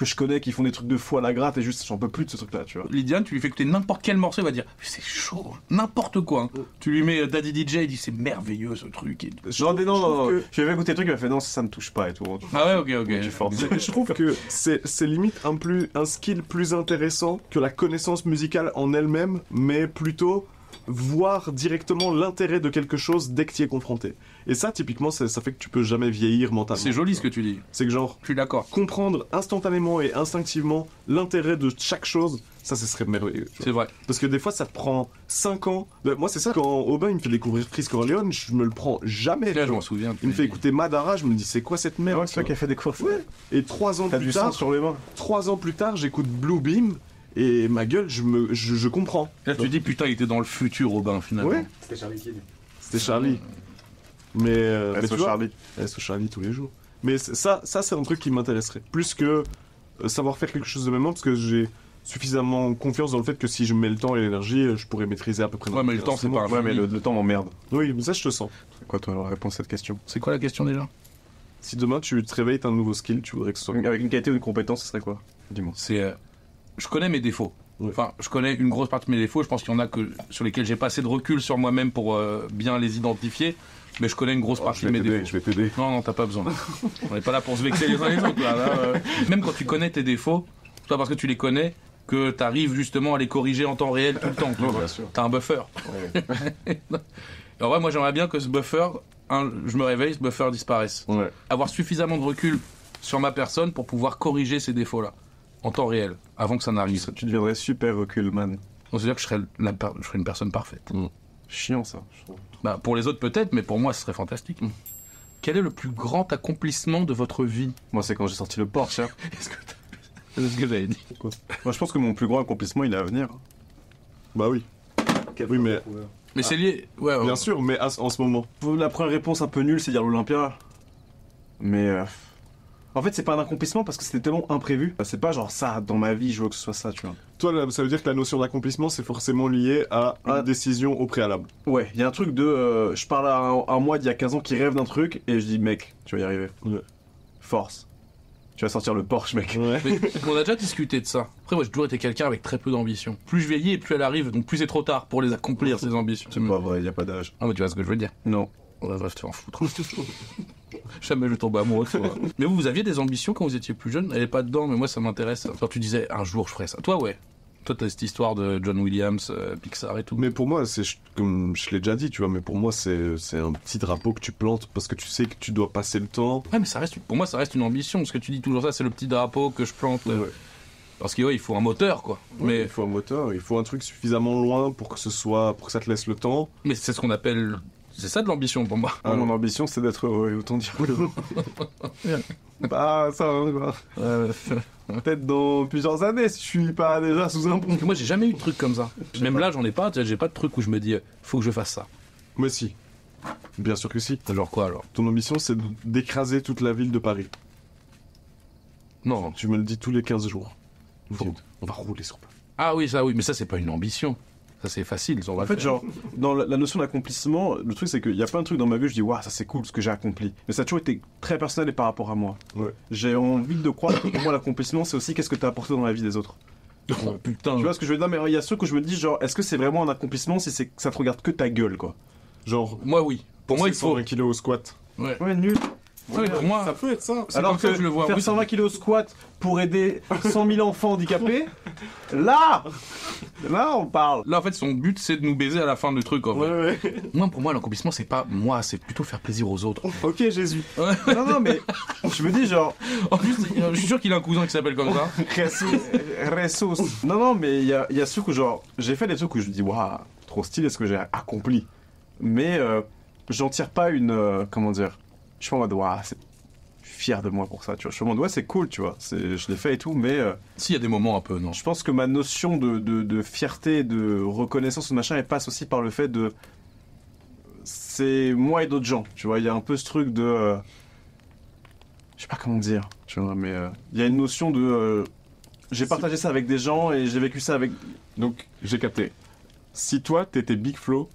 je connais, qui font des trucs de fou à la gratte, et juste j'en peux plus de ce truc là, tu vois. Lydiane, tu lui fais écouter n'importe quel morceau, il va dire c'est chaud, n'importe quoi. Hein. Tu lui mets Daddy DJ, il dit c'est merveilleux ce truc. Et... Non, je trouve que- je vais écouter le truc, il m'a fait non, ça me touche pas et tout. Ah ouais, ok. Tu forces. Je trouve que c'est limite un skill plus intéressant que la connaissance musicale en elle-même, mais plutôt voir directement l'intérêt de quelque chose dès que tu y es confronté. Et ça, typiquement, ça fait que tu peux jamais vieillir mentalement. C'est joli ce que tu dis, C'est que genre, je suis d'accord. comprendre instantanément et instinctivement l'intérêt de chaque chose, ça, ce serait merveilleux. tu vois. C'est vrai. Parce que des fois, ça te prend 5 ans. Moi, c'est ça, quand Aubin, il me fait découvrir Chris Corleone, je me le prends jamais. Là, tu je m'en vois. souviens. Il me fait écouter Madara, je me dis, c'est quoi cette merde Ouais, c'est toi qui as fait découvrir ça. Ouais. Et 3 ans T'as plus du sang tard, sur les mains. 3 ans plus tard, j'écoute Blue Beam et ma gueule, je comprends. Là, tu dis putain, il était dans le futur, Aubin, finalement. Ouais, C'était Charlie Kid. c'était Charlie. Mais tu SO vois, Charlie. SO Charlie tous les jours. Mais ça c'est un truc qui m'intéresserait. Plus que savoir faire quelque chose de même, parce que j'ai suffisamment confiance dans le fait que si je mets le temps et l'énergie, je pourrais maîtriser à peu près. Ouais, mais le temps, c'est pas un Ouais, mais le temps m'emmerde. Oui, mais ça je te sens. C'est quoi toi la réponse à cette question? C'est quoi la question déjà? Si demain tu te réveilles, t'as un nouveau skill, tu voudrais que ce soit... Avec une qualité ou une compétence, ce serait quoi? Dis-moi. C'est, je connais mes défauts. Ouais. Enfin, je connais une grosse partie de mes défauts. Je pense qu'il y en a sur lesquels j'ai pas assez de recul sur moi-même pour bien les identifier. Mais je connais une grosse partie de mes défauts. Je vais t'aider. Non, t'as pas besoin. On n'est pas là pour se vexer les uns les autres. Même quand tu connais tes défauts, c'est pas parce que tu les connais que t'arrives justement à les corriger en temps réel tout le temps. Bien sûr. T'as un buffer. Ouais. En vrai, moi j'aimerais bien que ce buffer, je me réveille, ce buffer disparaisse. Ouais. Avoir suffisamment de recul sur ma personne pour pouvoir corriger ces défauts-là en temps réel, avant que ça n'arrive. Tu deviendrais super recul, man. Donc c'est-à-dire que je serais une personne parfaite. Chiant, ça, je trouve. Bah, pour les autres peut-être, mais pour moi ce serait fantastique. Quel est le plus grand accomplissement de votre vie? Moi, c'est quand j'ai sorti le Porsche. Hein. C'est ce que j'avais dit. Moi, je pense que mon plus grand accomplissement, il est à venir. Bah oui. Oui, mais Mais c'est lié... Ouais, bien sûr, mais en ce moment. La première réponse un peu nulle, c'est dire l'Olympia. Mais en fait, c'est pas un accomplissement parce que c'était tellement imprévu. C'est pas genre ça, dans ma vie, je veux que ce soit ça, tu vois. Toi, là, ça veut dire que la notion d'accomplissement, c'est forcément lié à une décision au préalable. Ouais, il y a un truc de... je parle à un moi d'il y a 15 ans qui rêve d'un truc et je dis, mec, tu vas y arriver. Ouais. Force. Tu vas sortir le Porsche, mec. Ouais. Mais on a déjà discuté de ça. Après, moi j'ai toujours été quelqu'un avec très peu d'ambition. Plus je vieillis et plus elle arrive, donc plus c'est trop tard pour les accomplir, ces ambitions. C'est pas vrai, y a pas d'âge. Ah, mais tu vois ce que je veux dire. Non. Ouais, bref, tu vas en foutre. Jamais je tombe amoureux de toi. Mais vous aviez des ambitions quand vous étiez plus jeune? Elle est pas dedans, mais moi ça m'intéresse. Genre tu disais, un jour je ferai ça. Toi, ouais. Toi, t'as cette histoire de John Williams, Pixar et tout. Mais pour moi, c'est comme je l'ai déjà dit, tu vois, mais pour moi, c'est un petit drapeau que tu plantes parce que tu sais que tu dois passer le temps. Ouais, mais ça reste, pour moi, ça reste une ambition. Parce que tu dis toujours ça, c'est le petit drapeau que je plante. Ouais. Parce qu'il il faut un moteur, quoi. Mais il faut un moteur, il faut un truc suffisamment loin pour que ça te laisse le temps. Mais c'est ce qu'on appelle. C'est ça de l'ambition pour moi. Ah, mon ambition, c'est d'être heureux, autant dire. Bah, ça, hein, quoi. Peut-être dans plusieurs années, si je suis pas déjà sous un pont. Moi, j'ai jamais eu de truc comme ça. Même là, j'en ai pas. J'ai pas de truc où je me dis, faut que je fasse ça. Moi, si. Bien sûr que si. Genre quoi, alors? Ton ambition, c'est d'écraser toute la ville de Paris. Non. Tu me le dis tous les 15 jours. On va rouler sur Paris. Ah oui, ça, oui. Mais ça, c'est pas une ambition. Ça, c'est facile. Ça, on va En fait, le faire. genre, dans la notion d'accomplissement, le truc, c'est qu'il y a plein de trucs dans ma vie où je dis, waouh, ça c'est cool ce que j'ai accompli. Mais ça a toujours été très personnel et par rapport à moi. Ouais. J'ai envie de croire que pour moi, l'accomplissement, c'est aussi qu'est-ce que t'as apporté dans la vie des autres. Oh, putain. Tu vois ce que je veux dire? Non, mais il y a ceux que je me dis, genre, est-ce que c'est vraiment un accomplissement si c'est que ça te regarde que ta gueule, quoi? Genre, Moi, oui. Pour moi, il faut. 120 kilos au squat. Ouais. Ouais, nul. Ouais, pour moi. Ça peut être ça. C'est Alors comme ça que que je le vois. faire Oui, 120 kilos au squat pour aider 100 000 enfants handicapés, là on parle. Là, en fait, son but, c'est de nous baiser à la fin du truc. En fait. Ouais. Moi, pour moi, l'accomplissement, c'est pas moi, c'est plutôt faire plaisir aux autres. Ok, Jésus. Non, mais je me dis, genre, En plus, je suis sûr qu'il a un cousin qui s'appelle comme ça. ressources. Non, mais il y a ce truc où, genre, j'ai fait des trucs où je me dis, waouh, trop stylé ce que j'ai accompli. Mais j'en tire pas une. Comment dire? Je suis en mode, waouh, je suis fier de moi pour ça, tu vois. Je suis en mode, ouais, c'est cool, tu vois. Je l'ai fait et tout, mais. S'il y a des moments un peu, non. Je pense que ma notion de fierté, de reconnaissance, machin, elle passe aussi par le fait de... C'est moi et d'autres gens, tu vois. Il y a un peu ce truc de... Je sais pas comment dire, tu vois, mais... Il y a une notion de... J'ai partagé ça avec des gens et j'ai vécu ça avec... Donc, j'ai capté. Si toi, t'étais Big Flo,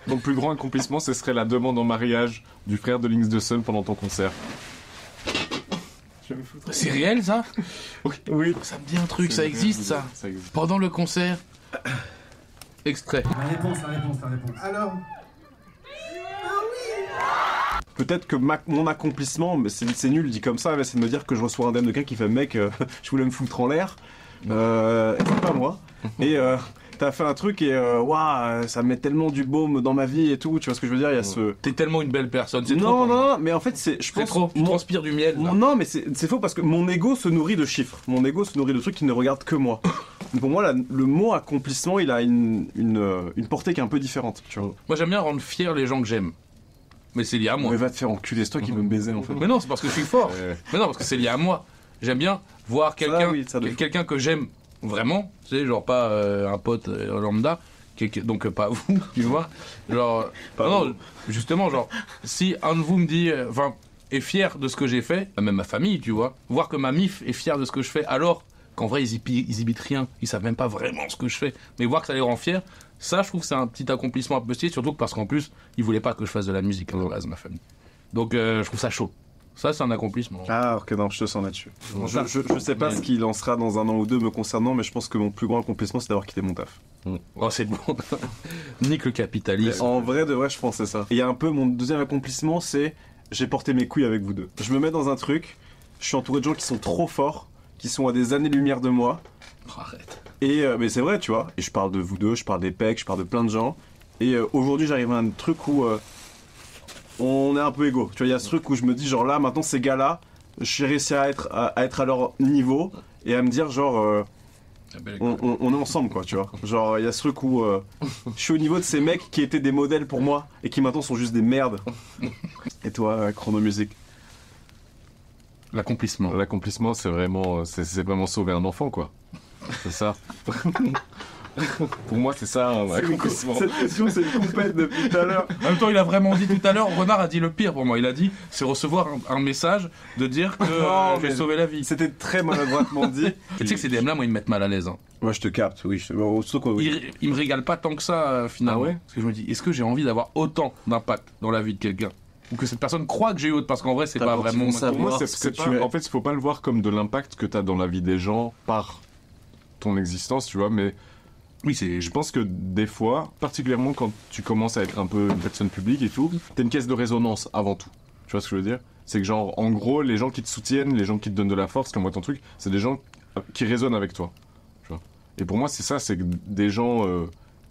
ton plus grand accomplissement, ce serait la demande en mariage du frère de Links de Sun pendant ton concert. C'est réel, ça? Oui. Ça me dit un truc, ça existe, ça. Ça existe. Pendant le concert. Extrait. La réponse. Alors, Peut-être que mon accomplissement, mais c'est nul dit comme ça, mais c'est de me dire que je reçois un DM de quelqu'un qui fait mec, je voulais me foutre en l'air. C'est pas moi. Et t'as fait un truc et waouh, ça met tellement du baume dans ma vie et tout. Tu vois ce que je veux dire? Il y a ce. T'es tellement une belle personne, c'est trop. Non, pour moi. non, mais en fait, je C'est pense. trop. Tu transpires du miel. Là. Non, mais c'est faux parce que mon ego se nourrit de chiffres. Mon ego se nourrit de trucs qui ne regardent que moi. Donc pour moi, le mot accomplissement, il a une portée qui est un peu différente. Tu vois. Moi, j'aime bien rendre fiers les gens que j'aime. Mais c'est lié à moi. Mais va te faire enculer, c'est toi qui veux me baiser en fait. Mais non, c'est parce que je suis fort. Ouais. Mais non, parce que c'est lié à moi. J'aime bien voir quelqu'un, oui, ça de fou. quelqu'un que j'aime vraiment. Tu sais, genre pas un pote lambda. Donc pas vous, tu vois. Genre, non, justement, genre, si un de vous me dit, enfin, est fier de ce que j'ai fait, même ma famille, tu vois, voir que ma mif est fière de ce que je fais, alors qu'en vrai ils imitent rien, ils savent même pas vraiment ce que je fais, mais voir que ça les rend fiers, ça, je trouve que c'est un petit accomplissement un peu stylé, surtout parce qu'en plus, ils voulaient pas que je fasse de la musique à la base, ma famille. Donc, je trouve ça chaud. Ça, c'est un accomplissement. Ah, ok, non, je te sens là-dessus. Bon, Je sais pas ce qu'il en sera dans un an ou deux me concernant, mais je pense que mon plus grand accomplissement, c'est d'avoir quitté mon taf. Oh, c'est bon. Nique le capitalisme. En vrai, de vrai, je pense que c'est ça. Et il y a un peu mon deuxième accomplissement, c'est j'ai porté mes couilles avec vous deux. Je me mets dans un truc, je suis entouré de gens qui sont trop forts, qui sont à des années-lumière de moi. Oh, arrête. Et mais c'est vrai, tu vois. Et je parle de vous deux, je parle des pecs, je parle de plein de gens. Et aujourd'hui, j'arrive à un truc où on est un peu égaux. Tu vois, il y a ce truc où je me dis, genre là, maintenant, ces gars-là, j'ai réussi à être à leur niveau et à me dire, genre, on est ensemble, quoi, tu vois. Genre, il y a ce truc où je suis au niveau de ces mecs qui étaient des modèles pour moi et qui maintenant sont juste des merdes. Et toi, Chrono Music? L'accomplissement. L'accomplissement, c'est vraiment sauver un enfant, quoi. C'est ça. Pour moi, c'est ça un accomplissement. Cette question, c'est une compète depuis tout à l'heure. En même temps, il a vraiment dit tout à l'heure, Renard a dit le pire pour moi. Il a dit, c'est recevoir un message de dire que Non, j'ai mais sauvé la vie. C'était très maladroitement dit. Tu sais que ces DM-là, moi, ils me mettent mal à l'aise. Hein. Moi, je te capte, oui. Surtout quoi, oui. Ils me régalent pas tant que ça, finalement. Ah ouais Parce que je me dis, est-ce que j'ai envie d'avoir autant d'impact dans la vie de quelqu'un? Ou que cette personne croit que j'ai eu autre? Parce qu'en vrai, c'est T'as pas quand ils vraiment... vont savoir. Pour moi, ce c'est que tu es. en fait, il faut pas le voir comme de l'impact que t'as dans la vie des gens par ton existence, tu vois, mais Oui, c'est... je pense que des fois, particulièrement quand tu commences à être un peu une personne publique et tout, t'es une caisse de résonance avant tout. Tu vois ce que je veux dire? C'est que genre, en gros, les gens qui te soutiennent, les gens qui te donnent de la force, comme moi ton truc, c'est des gens qui résonnent avec toi. Tu vois. Et pour moi, c'est ça, c'est que des gens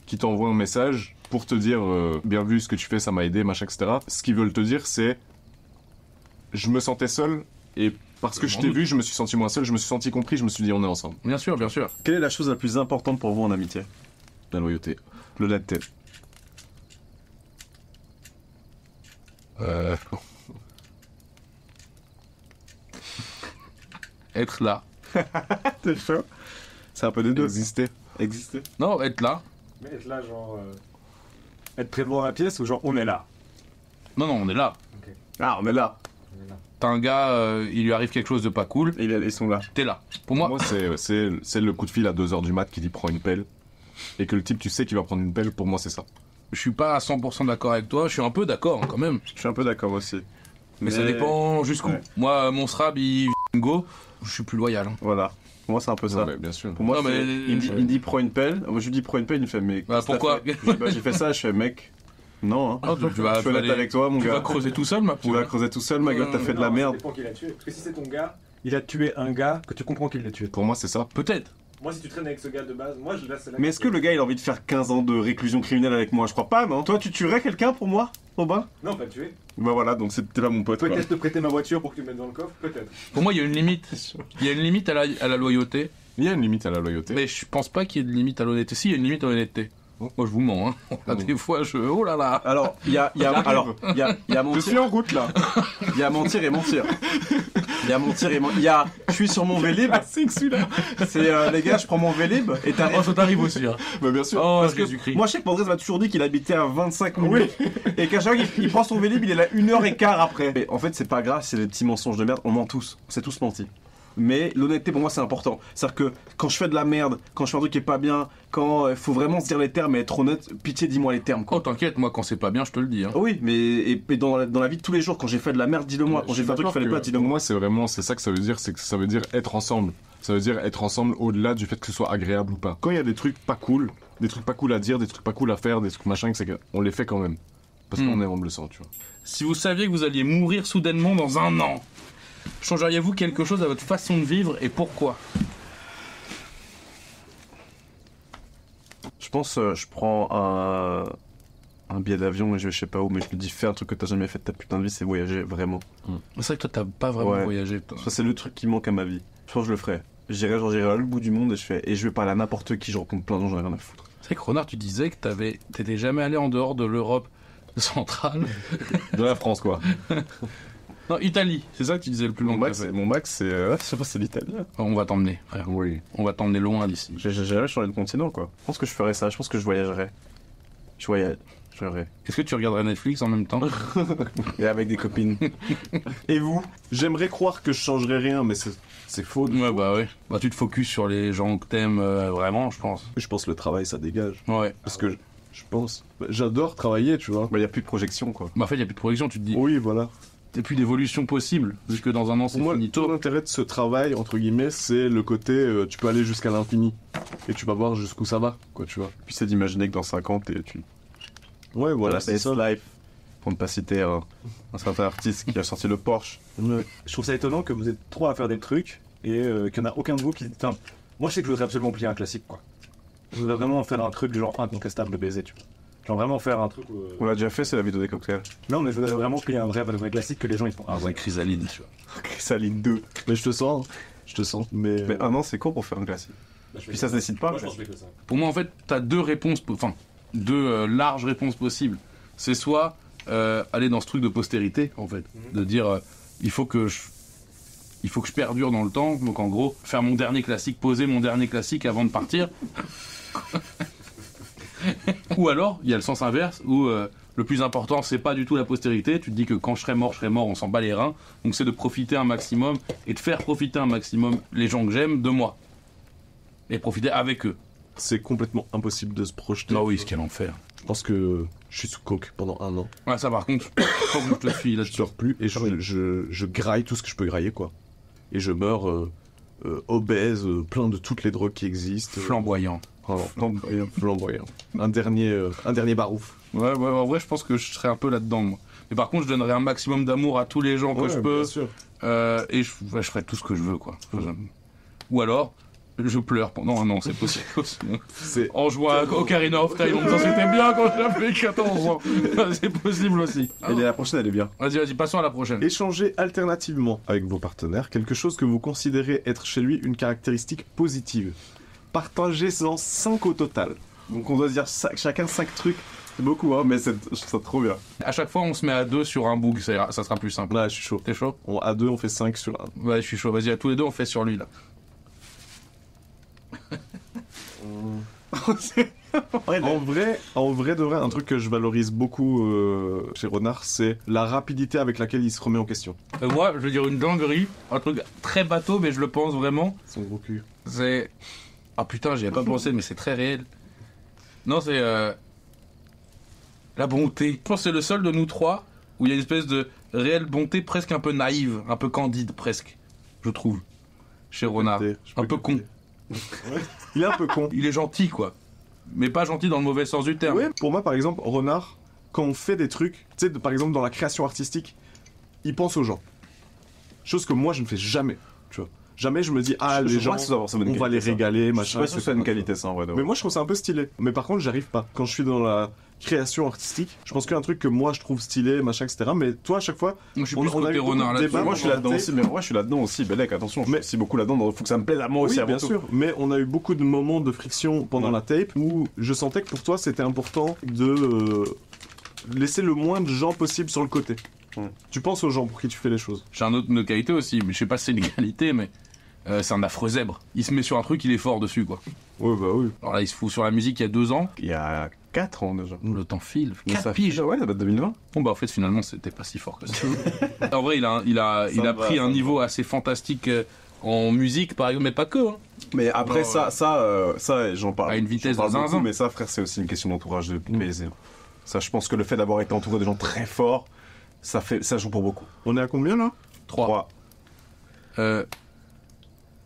qui t'envoient un message pour te dire bien vu ce que tu fais, ça m'a aidé, machin, etc. Ce qu'ils veulent te dire, c'est je me sentais seul et parce que je t'ai vu, je me suis senti moins seul, je me suis senti compris, je me suis dit on est ensemble. Bien sûr, bien sûr. Quelle est la chose la plus importante pour vous en amitié? La loyauté. L'honnêteté. Être là. T'es chaud? C'est un peu des deux. Exister. Exister. Non, être là. Mais être là, genre. Être très loin dans la pièce ou genre on est là? Non, non, on est là. Ah, on est là. On est là. T'as un gars, il lui arrive quelque chose de pas cool, Et ils sont là. t'es là. Pour moi, Moi, c'est le coup de fil à 2h du mat qui dit prends une pelle. Et que le type, tu sais qu'il va prendre une pelle, pour moi, c'est ça. je suis pas à 100% d'accord avec toi, je suis un peu d'accord hein, quand même. Je suis un peu d'accord aussi. Mais ça dépend jusqu'où. Ouais. Moi, mon srab, il go, je suis plus loyal. Hein. Voilà. Pour moi, c'est un peu ça. Ouais, bien sûr. Pour moi, Non, mais- il me dit prends une pelle. Moi, je lui dis prends une pelle, il me fait mais. Bah, qu'est-ce que pourquoi t'as fait Je dis, bah, j'ai fait ça, je fais mec. Non, hein. Ah, toi, tu vas, Je suis honnête aller- avec toi, mon tu gars. vas creuser tout seul, ma Tu poule. vas creuser tout seul, ma gueule, t'as fait de la Non, merde. Ça dépend qui l'a tué. Parce que si c'est ton gars, il a tué un gars que tu comprends qu'il l'a tué. Pour moi, c'est ça. Peut-être. Moi, si tu traînes avec ce gars de base, moi je laisse la. Mais est-ce que le gars, il a envie de faire 15 ans de réclusion criminelle avec moi? Je crois pas, non? Toi, tu tuerais quelqu'un pour moi, Robin? Non, pas le tuer. Bah voilà, donc c'était là mon pote. quoi. Peut-être te prêter ma voiture pour que tu me mettes dans le coffre, peut-être. Pour moi, il y a une limite. Il y a une limite à la loyauté, Il y a une limite à la loyauté. mais je pense pas qu'il y ait de limite à l'honnêteté. Si, il y a une limite à l'honnêteté. Moi, je vous mens. Hein. Là, des fois, oh là là. Alors, il y a Je mentir. suis en route, là. Il y a mentir et mentir. Il y a mentir et mentir. Il y a je suis sur mon Vélib. C'est celui-là. C'est les gars, je prends mon Vélib et Oh, t'arrives. ça t'arrive aussi. Hein. Bah, bien sûr. Oh, Parce que Jésus-Christ. moi, je sais que Pandrez m'a toujours dit qu'il habitait à 25 minutes. Et qu'à chaque fois qu'il prend son Vélib, il est là 1h15 après. Mais en fait, c'est pas grave, c'est des petits mensonges de merde. On ment tous. On s'est tous menti. Mais l'honnêteté pour moi c'est important. C'est-à-dire que quand je fais de la merde, quand je fais un truc qui est pas bien, quand il faut vraiment se dire les termes et être honnête, pitié dis-moi les termes quoi. Oh, t'inquiète, moi, quand c'est pas bien, je te le dis. Hein. Oui, mais et dans la vie de tous les jours, quand j'ai fait de la merde, dis-le moi. Quand j'ai fait un truc qu'il fallait pas, dis-le Pour moi. moi, c'est vraiment, c'est ça que ça veut dire, c'est que ça veut dire être ensemble. Ça veut dire être ensemble au-delà du fait que ce soit agréable ou pas. Quand il y a des trucs pas cool à dire, des trucs pas cool à faire, des trucs machin, c'est qu'on les fait quand même. Parce qu'on est on le sent, tu vois. Si vous saviez que vous alliez mourir soudainement dans un an, changeriez-vous quelque chose à votre façon de vivre et pourquoi? Je pense je prends un billet d'avion et je vais je sais pas où, mais je me dis fais un truc que t'as jamais fait de ta putain de vie, c'est voyager vraiment. C'est vrai que toi, t'as pas vraiment Ouais. voyagé. Toi. Ça c'est le truc qui manque à ma vie. Je pense que je le ferai. J'irai à l'autre bout du monde et je vais parler à n'importe qui, je rencontre plein de gens, j'en ai rien à foutre. C'est vrai que Renard, tu disais que t'étais jamais allé en dehors de l'Europe centrale. De la France, quoi. Non, Italie, c'est ça que tu disais le plus long que t'as fait. Mon max c'est je sais pas, c'est l'italien. On va t'emmener, frère. Oui. On va t'emmener loin d'ici. J'ai jamais changé de continent quoi. Je pense que je ferais ça, je pense que je voyagerais. Je voyagerais. Est-ce que tu regarderais Netflix en même temps? Et avec des copines. Et vous? J'aimerais croire que je changerais rien, mais c'est faux. Ouais, bah ouais. Bah tu te focuses sur les gens que t'aimes vraiment, je pense. Je pense que le travail, ça dégage. Ouais. Parce que je pense... J'adore travailler, tu vois. Bah y a plus de projection quoi. Bah en fait, y a plus de projection, tu te dis. Oui, voilà. plus d'évolution possible, vu que dans un an c'est Pour moi, finito. tout l'intérêt de ce travail, entre guillemets, c'est le côté tu peux aller jusqu'à l'infini. Et tu vas voir jusqu'où ça va, quoi, tu vois. Puis c'est d'imaginer que dans 5 ans, tu Ouais, voilà, la c'est best ça. life. Pour ne pas citer un certain artiste qui a sorti le Porsche. Ouais. Je trouve ça étonnant que vous êtes trois à faire des trucs et qu'il n'y en a aucun de vous qui... Enfin, moi je sais que je voudrais absolument plier un classique quoi. Je voudrais vraiment faire un truc genre incontestable de baiser, tu vois. Genre vraiment faire un truc où... On l'a déjà fait, c'est la vidéo des cocktails. Non mais je voudrais vraiment plier un vrai classique que les gens ils font. Ah ouais, Chrysaline, tu vois. Chrysaline 2. Mais je te sens, Mais, Mais un an, c'est court pour faire un classique. Puis ça se décide pas. Pour moi, en fait, t'as deux réponses, enfin, deux larges réponses possibles. C'est soit aller dans ce truc de postérité, en fait, de dire il faut que je perdure dans le temps. Donc en gros, faire mon dernier classique, poser mon dernier classique avant de partir. Ou alors, il y a le sens inverse où le plus important, c'est pas du tout la postérité. Tu te dis que quand je serai mort, on s'en bat les reins. Donc c'est de profiter un maximum et de faire profiter un maximum les gens que j'aime de moi. Et profiter avec eux. c'est complètement impossible de se projeter. Ah oui, ce quel enfer. Je pense que je suis sous coke pendant 1 an. Ouais, ça par contre, faut que je te suis Je là-dessus. sors plus et je graille tout ce que je peux grailler, quoi. Et je meurs obèse, plein de toutes les drogues qui existent. Flamboyant. Vraiment, flamboyant. Un dernier barouf. Ouais, en vrai, je pense que je serais un peu là-dedans, moi. Mais par contre, je donnerais un maximum d'amour à tous les gens que je peux. Bien sûr. Et je ferais tout ce que je veux, quoi. Ou alors, je pleure pendant 1 an, c'est possible aussi. C'est En jouant à Ocarina of Time, en me disant c'était bien quand j'avais 14 ans. C'est possible aussi. Et la prochaine, elle est bien. Vas-y, passons à la prochaine. échanger alternativement avec vos partenaires quelque chose que vous considérez être chez lui une caractéristique positive. Partagez-en 5 au total. Donc on doit dire chacun 5 trucs. C'est beaucoup, hein, mais je trouve ça trop bien. À chaque fois, on se met à 2 sur un book, ça sera plus simple. Là, je suis chaud. T'es chaud? À 2, on fait 5 sur 1. Ouais, je suis chaud. Vas-y, à tous les deux, on fait sur lui, là. En vrai de vrai, un truc que je valorise beaucoup chez Renard, c'est la rapidité avec laquelle il se remet en question. Moi, je veux dire une dinguerie, un truc très bateau, mais je le pense vraiment. Son gros cul. C'est... Ah putain, j'y ai pas pensé, mais c'est très réel. Non, c'est... la bonté. Je pense que c'est le seul de nous trois où il y a une espèce de réelle bonté presque un peu naïve, un peu candide presque, je trouve, chez Renard. Un peu con. Il est un peu con. Il est gentil, quoi. Mais pas gentil dans le mauvais sens du terme. Ouais, pour moi, par exemple, Renard, quand on fait des trucs, tu sais, par exemple, dans la création artistique, il pense aux gens. Chose que moi, je ne fais jamais, tu vois. Jamais je me dis, les gens, on va les régaler, machin. Je sais pas si c'est une qualité, ça, en vrai. Mais moi, je trouve ça un peu stylé. Mais par contre, j'arrive pas. Quand je suis dans la création artistique, je pense qu'un truc que moi, je trouve stylé, machin, etc. Mais toi, à chaque fois... Moi, je suis plus côté Renard là-dessus. Moi, je suis là-dedans aussi, mais moi, je suis là-dedans aussi. Belek, attention, je suis aussi beaucoup là-dedans. Il faut que ça me plaise à moi aussi, Oui, avant bien tout. sûr. Mais on a eu beaucoup de moments de friction pendant la tape où je sentais que pour toi, c'était important de laisser le moins de gens possible sur le côté. Tu penses aux gens pour qui tu fais les choses. J'ai un autre de qualité aussi, mais je sais pas si c'est une qualité, mais c'est un affreux zèbre. Il se met sur un truc, il est fort dessus, quoi. Ouais, bah oui. Alors là, il se fout sur la musique il y a 2 ans. Il y a 4 ans déjà. Le temps file. Mais 4 ça piges. Ouais, ça date de 2020. Bon bah en fait finalement c'était pas si fort que ça. En vrai il a pris un niveau assez fantastique en musique par exemple, mais pas que. Hein. Mais après ça j'en parle. À une vitesse j'en parle de zinzin. beaucoup, mais ça, frère, c'est aussi une question d'entourage de baiser. Ça, je pense que le fait d'avoir été entouré de gens très forts, ça joue pour beaucoup. On est à combien là 3.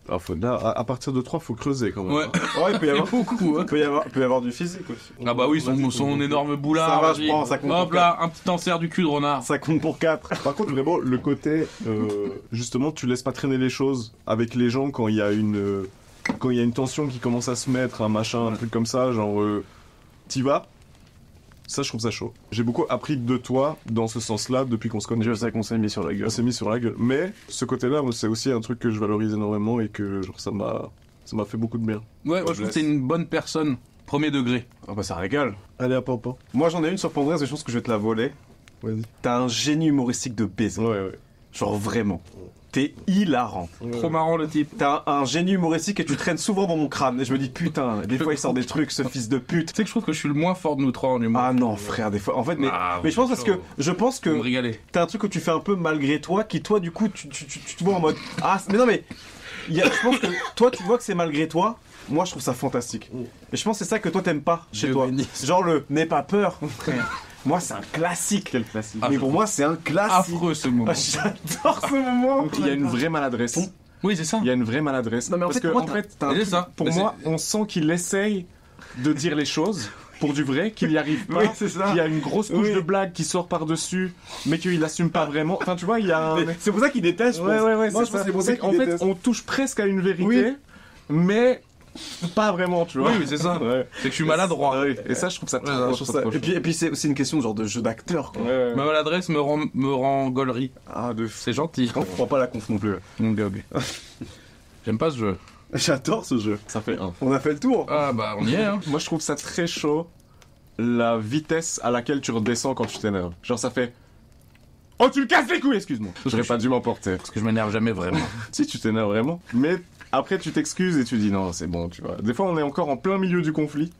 À partir de 3, faut creuser quand même. Ouais. Ouais, il peut y avoir Beaucoup. Hein. peut y avoir du physique aussi. Ah bah oui, son énorme boulard. Ça va, vas-y. je prends, ça compte Hop pour là, un petit enserre du cul de renard. Ça compte pour 4. Par contre, vraiment, le côté, justement, tu laisses pas traîner les choses avec les gens quand il y a une tension qui commence à se mettre, un machin, un truc comme ça, genre, t'y vas. Ça, je trouve ça chaud. J'ai beaucoup appris de toi dans ce sens-là depuis qu'on se connaît. Je sais qu'on s'est mis sur la gueule. On s'est mis sur la gueule. Mais ce côté-là, c'est aussi un truc que je valorise énormément et que genre, ça m'a fait beaucoup de bien. Ouais, moi je trouve que c'est une bonne personne. 1er degré. Ah bah ça régale. Allez, à papa. Moi j'en ai une sur Pandrez, et je pense que je vais te la voler. Vas-y. T'as un génie humoristique de baiser. Ouais. Genre vraiment. T'es hilarant. Trop marrant le type. T'as un génie humoristique et tu traînes souvent dans mon crâne. Et je me dis putain, des fois il sort des trucs, ce fils de pute. Tu sais que je trouve que je suis le moins fort de nous 3 en humour. Ah non frère, des fois. En fait, mais je pense parce que Vous me régalez. t'as un truc que tu fais un peu malgré toi, qui toi du coup tu te vois en mode mais non mais je pense que toi tu vois que c'est malgré toi. Moi je trouve ça fantastique. Et je pense que c'est ça que toi t'aimes pas chez Dieu toi. bénisse. Genre le n'aie pas peur. Moi, c'est un classique. Quel classique. Mais pour moi, c'est un classique. Affreux ce moment. Ah, j'adore ce moment. Il y a une vraie maladresse. Oui, c'est ça. Il y a une vraie maladresse. Non, mais en Parce fait, que, moi, en fait, t'as un C'est truc- ça. pour Mais moi, on sent qu'il essaye de dire les choses pour du vrai, qu'il y arrive pas, Oui, c'est ça. qu'il y a une grosse couche Oui. de blague qui sort par-dessus, mais qu'il assume pas vraiment. Enfin, tu vois, il y a un... Mais c'est pour ça qu'il déteste, je pense. Ouais, Moi, c'est je pense ça. que c'est pour ça qu'il En fait, déteste. on touche presque à une vérité, Oui. mais pas vraiment, tu vois. Oui, c'est ça. Ouais. C'est que je suis maladroit. Ouais, et ça, je trouve ça trop, Ouais, trop, Je trouve trop, ça- trop Et puis c'est aussi une question genre de jeu d'acteur, quoi. Ouais. Ma maladresse me rend gaulerie. Ah, de C'est gentil. Je comprends pas la conf non plus. Mon gog. J'aime pas ce jeu. J'adore ce jeu. Ça fait un. On a fait le tour. Ah bah on y est, hein. Moi, je trouve ça très chaud, la vitesse à laquelle tu redescends quand tu t'énerves. Genre, ça fait... Oh, tu le casses les couilles, excuse-moi. J'aurais pas dû m'emporter. Parce que je m'énerve jamais vraiment. Si, tu t'énerves vraiment. Mais après, tu t'excuses et tu dis non, c'est bon, tu vois. Des fois, on est encore en plein milieu du conflit.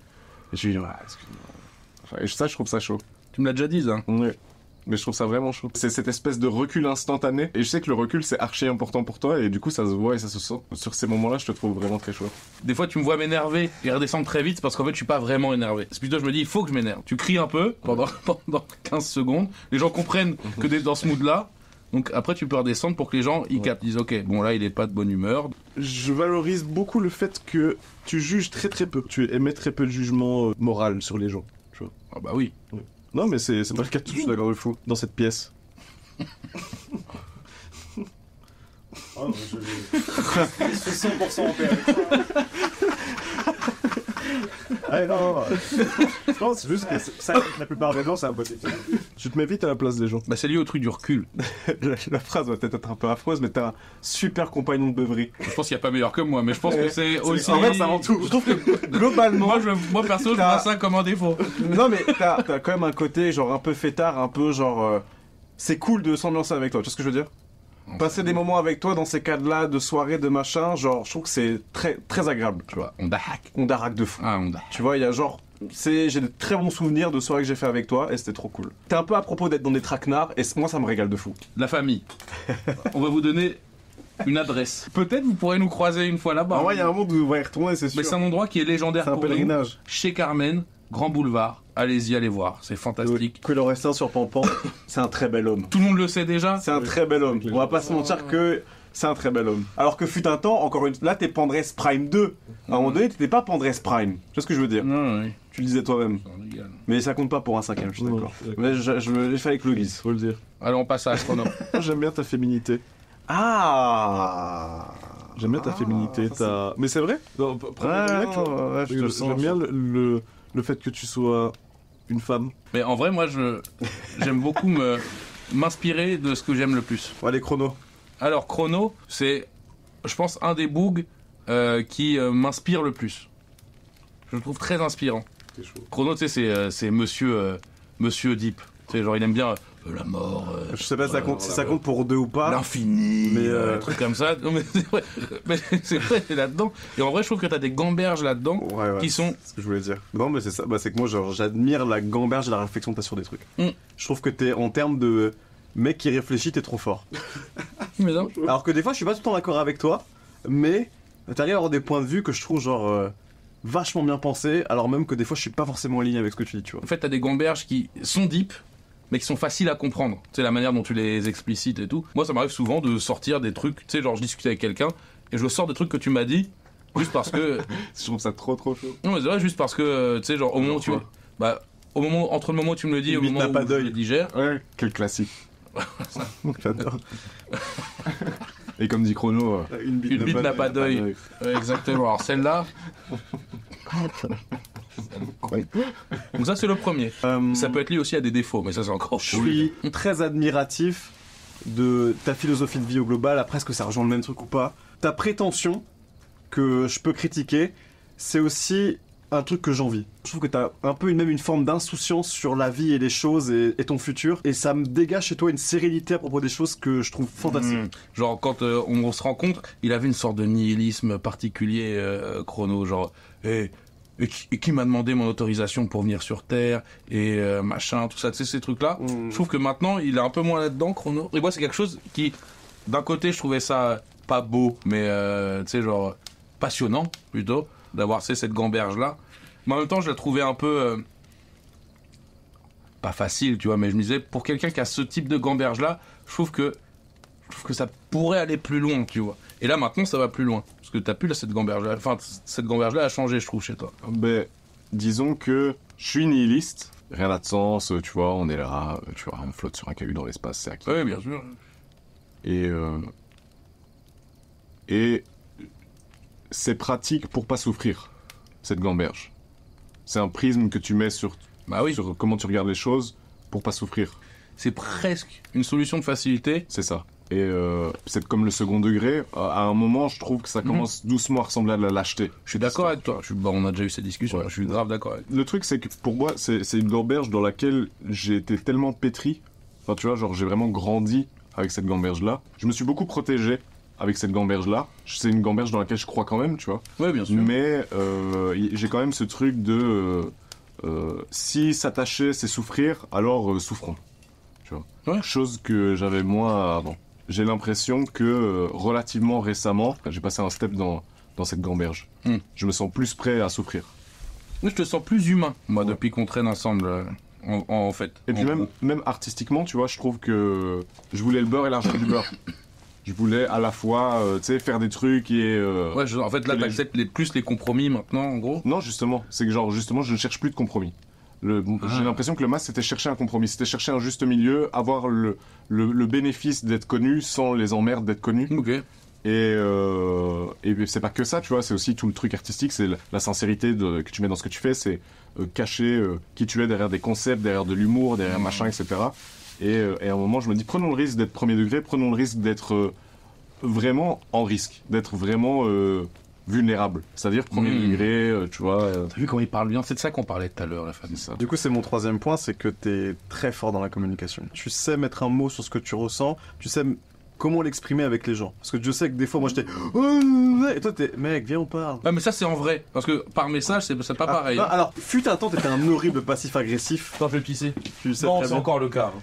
Et je dis, ouais, excuse-moi. Enfin, et ça, je trouve ça chaud. Tu me l'as déjà dit, hein. Ouais. Mais je trouve ça vraiment chaud. C'est cette espèce de recul instantané. Et je sais que le recul, c'est archi important pour toi. Et du coup, ça se voit et ça se sent. Sur ces moments-là, je te trouve vraiment très chaud. Des fois, tu me vois m'énerver et redescendre très vite parce qu'en fait, je suis pas vraiment énervé. C'est plutôt, je me dis, il faut que je m'énerve. Tu cries un peu pendant 15 secondes. Les gens comprennent que t'es dans ce mood-là. Donc après, tu peux redescendre pour que les gens, ils captent. Ils disent, ok, bon là, il est pas de bonne humeur. Je valorise beaucoup le fait que tu juges très très peu. Tu émets très peu de jugement moral sur les gens. Tu vois. Ah bah oui. Non, mais c'est pas le cas de tous, d'accord, de fou. Dans cette pièce. Oh, je suis 100% en paix avec ça. Ah non, je pense juste que ça, la plupart des gens, c'est un peu difficile. Tu te mets vite à la place des gens. Bah c'est lié au truc du recul. La phrase va peut-être être un peu affreuse, mais t'as un super compagnon de beuverie. Je pense qu'il y a pas meilleur que moi, mais je pense que c'est aussi... En fait, ça rend tout. Je trouve que globalement. Moi perso, je vois ça comme un défaut. Non, mais t'as quand même un côté genre un peu fêtard, un peu genre. C'est cool de s'ambiancer avec toi, tu vois ce que je veux dire? Passer des moments avec toi dans ces cadres-là, de soirée, de machin, genre, je trouve que c'est très, très agréable, tu vois. On dahak. On daraque de fou. Ah, on dahak. Tu vois, il y a genre. J'ai de très bons souvenirs de soirées que j'ai fait avec toi et c'était trop cool. T'es un peu à propos d'être dans des traquenards et moi ça me régale de fou. La famille. On va vous donner une adresse. Peut-être vous pourrez nous croiser une fois là-bas. Ah ouais, il y a un monde où on va y retourner, c'est sûr. Mais c'est un endroit qui est légendaire C'est un pour nous. pèlerinage. Chez Carmen, Grand Boulevard. Allez-y, allez voir. C'est fantastique. Que le restant sur Pampan, c'est un très bel homme. Tout le monde le sait déjà. C'est un très bel homme. On va pas se mentir que c'est un très bel homme. Alors que fut un temps, encore une là t'es Pandresse Prime 2. À un moment donné, t'étais pas Pandresse Prime. Tu vois ce que je veux dire? Non, oui. Tu le disais toi-même. Ça en régale. Mais ça compte pas pour un cinquième, je suis Non, d'accord. d'accord. Mais je l'ai fait avec le guise. Faut le dire. Allez, on passe à Astronaut. Moi, j'aime bien ta féminité. Ah. J'aime bien ta féminité. ça, Mais c'est vrai. Non, premier degré, tu vois. ouais, je te le sens. J'aime bien le fait que tu sois une femme. Mais en vrai, moi, j'aime beaucoup m'inspirer de ce que j'aime le plus. Bon, allez, chrono. Alors, Chrono, c'est, je pense, un des boogs qui m'inspire le plus. Je le trouve très inspirant. Chrono, tu sais, c'est Monsieur Deep. Tu sais, genre, il aime bien la mort, Je sais pas si ça compte pour deux ou pas. l'infini, Mais, un truc comme ça. Non, mais c'est vrai, mais c'est vrai, c'est là-dedans. Et en vrai, je trouve que t'as des gamberges là-dedans Ouais, qui sont... C'est ce que je voulais dire. Non, mais c'est ça. Bah, c'est que moi, genre, j'admire la gamberge et la réflexion que t'as sur des trucs. Mm. Je trouve que t'es, en termes de mec qui réfléchit, t'es trop fort. Mais non. Alors que des fois, je suis pas tout le temps d'accord avec toi, mais t'arrives à avoir des points de vue que je trouve, genre, vachement bien pensés, alors même que des fois, je suis pas forcément aligné avec ce que tu dis, tu vois. En fait, t'as des gamberges qui sont deep, mais qui sont faciles à comprendre. Tu sais, la manière dont tu les explicites et tout. Moi, ça m'arrive souvent de sortir des trucs, tu sais, genre, je discute avec quelqu'un, et je sors des trucs que tu m'as dit, juste parce que... Je trouve ça trop chaud. Non, mais c'est vrai, juste parce que, tu sais, genre, au moment où tu... Bah, entre le moment où tu me le dis et au Une bite moment n'a où pas je d'œil. le digère... Ouais, quel classique. J'adore. Et comme dit Chrono, Une bite n'a pas d'œil. Ouais, exactement. Alors, celle-là... Donc ça, c'est le premier. Ça peut être lié aussi à des défauts, mais ça, c'est encore... Je suis très admiratif de ta philosophie de vie au global. Après, est-ce que ça rejoint le même truc ou pas? Ta prétention, que je peux critiquer, c'est aussi un truc que j'envie. Je trouve que t'as un peu même une forme d'insouciance sur la vie et les choses et ton futur. Et ça me dégage chez toi une sérénité à propos des choses que je trouve fantastique. Genre, quand on se rencontre, il avait une sorte de nihilisme particulier, Chrono, genre... Et qui m'a demandé mon autorisation pour venir sur Terre, et machin, tout ça, tu sais, ces trucs-là. Je trouve que maintenant, il est un peu moins là-dedans, Chrono. Et moi, c'est quelque chose qui, d'un côté, je trouvais ça pas beau, mais, tu sais, genre, passionnant, plutôt, d'avoir, tu sais, cette gamberge-là. Mais en même temps, je la trouvais un peu... pas facile, tu vois, mais je me disais, pour quelqu'un qui a ce type de gamberge-là, je trouve que ça pourrait aller plus loin, tu vois. Et là, maintenant, ça va plus loin. Parce que t'as plus là, cette gamberge-là. Enfin, cette gamberge-là a changé, je trouve, chez toi. Ben, disons que je suis nihiliste. Rien n'a de sens, tu vois, on est là, tu vois, on flotte sur un caillou dans l'espace, c'est acquis. Oui, bien sûr. Et c'est pratique pour pas souffrir, cette gamberge. C'est un prisme que tu mets sur comment tu regardes les choses pour pas souffrir. C'est presque une solution de facilité. C'est ça. Et c'est comme le second degré. À un moment, je trouve que ça commence doucement à ressembler à de la lâcheté. Je suis d'accord avec toi. On a déjà eu cette discussion. Ouais. Je suis grave d'accord avec toi. Le truc, c'est que pour moi, c'est une gamberge dans laquelle j'ai été tellement pétri. Enfin, tu vois, genre, j'ai vraiment grandi avec cette gamberge-là. Je me suis beaucoup protégé avec cette gamberge-là. C'est une gamberge dans laquelle je crois quand même, tu vois. Oui, bien sûr. Mais j'ai quand même ce truc de... si s'attacher, c'est souffrir, alors souffrons. Tu vois. Ouais. Chose que j'avais moins avant. J'ai l'impression que relativement récemment, j'ai passé un step dans cette gamberge. Je me sens plus prêt à souffrir. Moi, je te sens plus humain, moi, depuis qu'on traîne ensemble, en fait. Et puis même artistiquement, tu vois, je trouve que je voulais le beurre et l'argent du beurre. Je voulais à la fois, tu sais, faire des trucs et... Ouais, en fait, là, t'acceptes plus les compromis maintenant, en gros. Non, justement. C'est que, genre, justement, je ne cherche plus de compromis. J'ai l'impression que le masque, c'était chercher un compromis. C'était chercher un juste milieu, avoir le bénéfice d'être connu sans les emmerdes d'être connu. Ok. Et c'est pas que ça, tu vois. C'est aussi tout le truc artistique. C'est la sincérité que tu mets dans ce que tu fais. C'est cacher qui tu es derrière des concepts, derrière de l'humour, derrière machin, etc. Et à un moment, je me dis, prenons le risque d'être premier degré, prenons le risque d'être vraiment en risque, d'être vraiment vulnérable. C'est-à-dire premier degré, tu vois. T'as vu comment il parle bien? C'est de ça qu'on parlait tout à l'heure, la famille. Ça. Du coup, c'est mon troisième point, c'est que t'es très fort dans la communication. Tu sais mettre un mot sur ce que tu ressens, tu sais comment l'exprimer avec les gens. Parce que je sais que des fois, moi, j'étais... Et toi, t'es... Mec, viens, on parle. Ouais, mais ça, c'est en vrai. Parce que par message, c'est pas pareil. Non, alors, fut un temps, t'étais un horrible passif-agressif. Attends, je vais pisser. Tu sais Non, très c'est bien. encore le cas.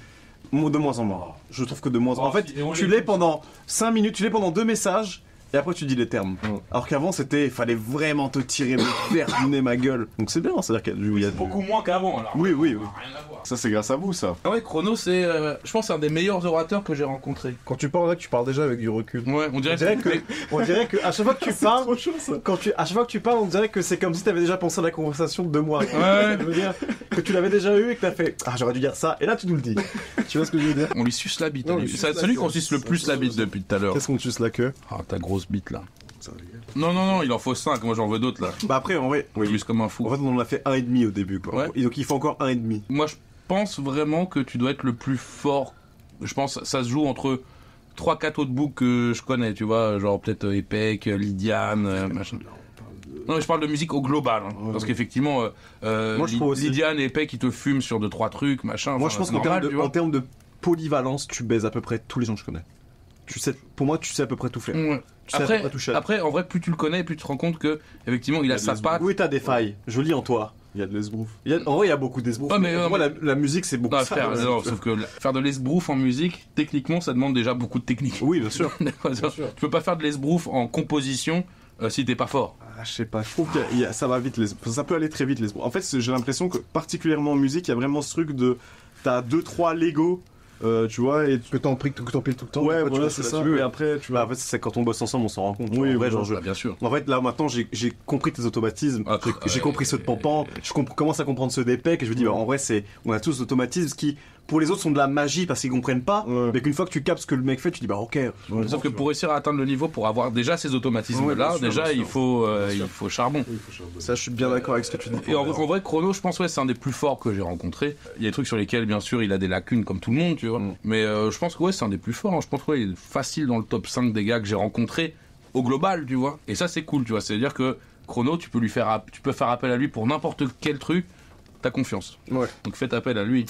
De moins en moins. Je trouve que de moins en moins. En fait, tu l'es pendant 5 minutes, tu l'es pendant 2 messages, et après tu dis les termes. Alors qu'avant, fallait vraiment te tirer, me faire donner ma gueule. Donc c'est bien, c'est-à-dire qu'il y a Beaucoup moins qu'avant, alors. Oui. Rien à voir. Ça, c'est grâce à vous, ça. Ah ouais, Chrono, c'est, je pense, un des meilleurs orateurs que j'ai rencontrés. Quand tu parles là, tu parles déjà avec du recul. Ouais, on dirait On dirait que à chaque fois que tu parles, à chaque fois que tu parles, on dirait que c'est comme si t'avais déjà pensé à la conversation de 2 mois. Ouais. Je veux dire que tu l'avais déjà eu et que t'as fait j'aurais dû dire ça et là tu nous le dis. Tu vois ce que je veux dire? On lui suce la bite. Non, lui. on lui suce C'est la celui queue. qu'on suce le plus la bite depuis tout à l'heure. Qu'est-ce qu'on te suce la queue? Ah, ta grosse bite là. Non, il en faut 5, moi j'en veux d'autres là. Bah après en vrai, Je vis comme un fou. en fait on en a fait 1,5 au début quoi. Ouais. Et donc il faut encore 1,5. Moi je pense vraiment que tu dois être le plus fort. Je pense que ça se joue entre 3-4 autres books que je connais, tu vois, genre peut-être Epec, Lydiane, machin. Non, mais je parle de musique au global, hein, parce qu'effectivement, je trouve aussi. Lydiane et Epec, ils te fument sur 2-3 trucs, machin. Moi enfin, je pense c'est qu'en normal, tu vois. termes de polyvalence, tu baises à peu près tous les gens que je connais. Pour moi, tu sais à peu près tout faire. Ouais. Tu sais à peu près tout faire. Après, en vrai, plus tu le connais, plus tu te rends compte que effectivement, il a sa patte. Oui, t'as des failles. Je lis en toi. Il y a de l'esbrouf. En vrai, il y a beaucoup d'esbrouf. Ouais, mais, Pour moi, la musique, c'est beaucoup Non, ça. frère, Ouais. non, sauf que faire de l'esbrouf en musique, techniquement, ça demande déjà beaucoup de technique. Oui, bien sûr. Tu peux pas faire de l'esbrouf en composition si t'es pas fort. Ah, je sais pas. Je trouve que ça va vite, ça peut aller très vite, l'esbrouf. En fait, j'ai l'impression que, particulièrement en musique, il y a vraiment ce truc de... T'as 2-3 Lego, tu vois, et... Que t'empiles tout le temps. Ouais, après, tu voilà, vois, c'est là, ça. tu veux. Et après, tu Bah, vois... en fait, c'est quand on bosse ensemble, on s'en rend compte. Oui, en vrai, voilà. genre, Bah, bien sûr. En fait, là, maintenant, j'ai compris tes automatismes, Ah, j'ai compris ceux de Pampan, je commence à comprendre ceux d'Epec, et je me dis, bah, en vrai, on a tous des automatismes qui, pour les autres, sont de la magie parce qu'ils comprennent pas, Ouais. mais qu'une fois que tu captes ce que le mec fait, tu dis, bah, ok. Sauf que pour réussir à atteindre le niveau, pour avoir déjà ces automatismes-là, Ouais, bien sûr, déjà, bien sûr. il faut charbon. Ça, je suis bien d'accord avec ce que tu dis. Et en vrai, Chrono, je pense, ouais, c'est un des plus forts que j'ai rencontré. Il y a des trucs sur lesquels, bien sûr, il a des lacunes comme tout le monde, tu vois. Mais je pense que ouais, c'est un des plus forts. Je pense qu'il est facile dans le top 5 des gars que j'ai rencontrés au global, tu vois. Et ça, c'est cool, tu vois. C'est-à-dire que Chrono, tu peux faire appel à lui pour n'importe quel truc. T'as confiance. Ouais. Donc faites appel à lui.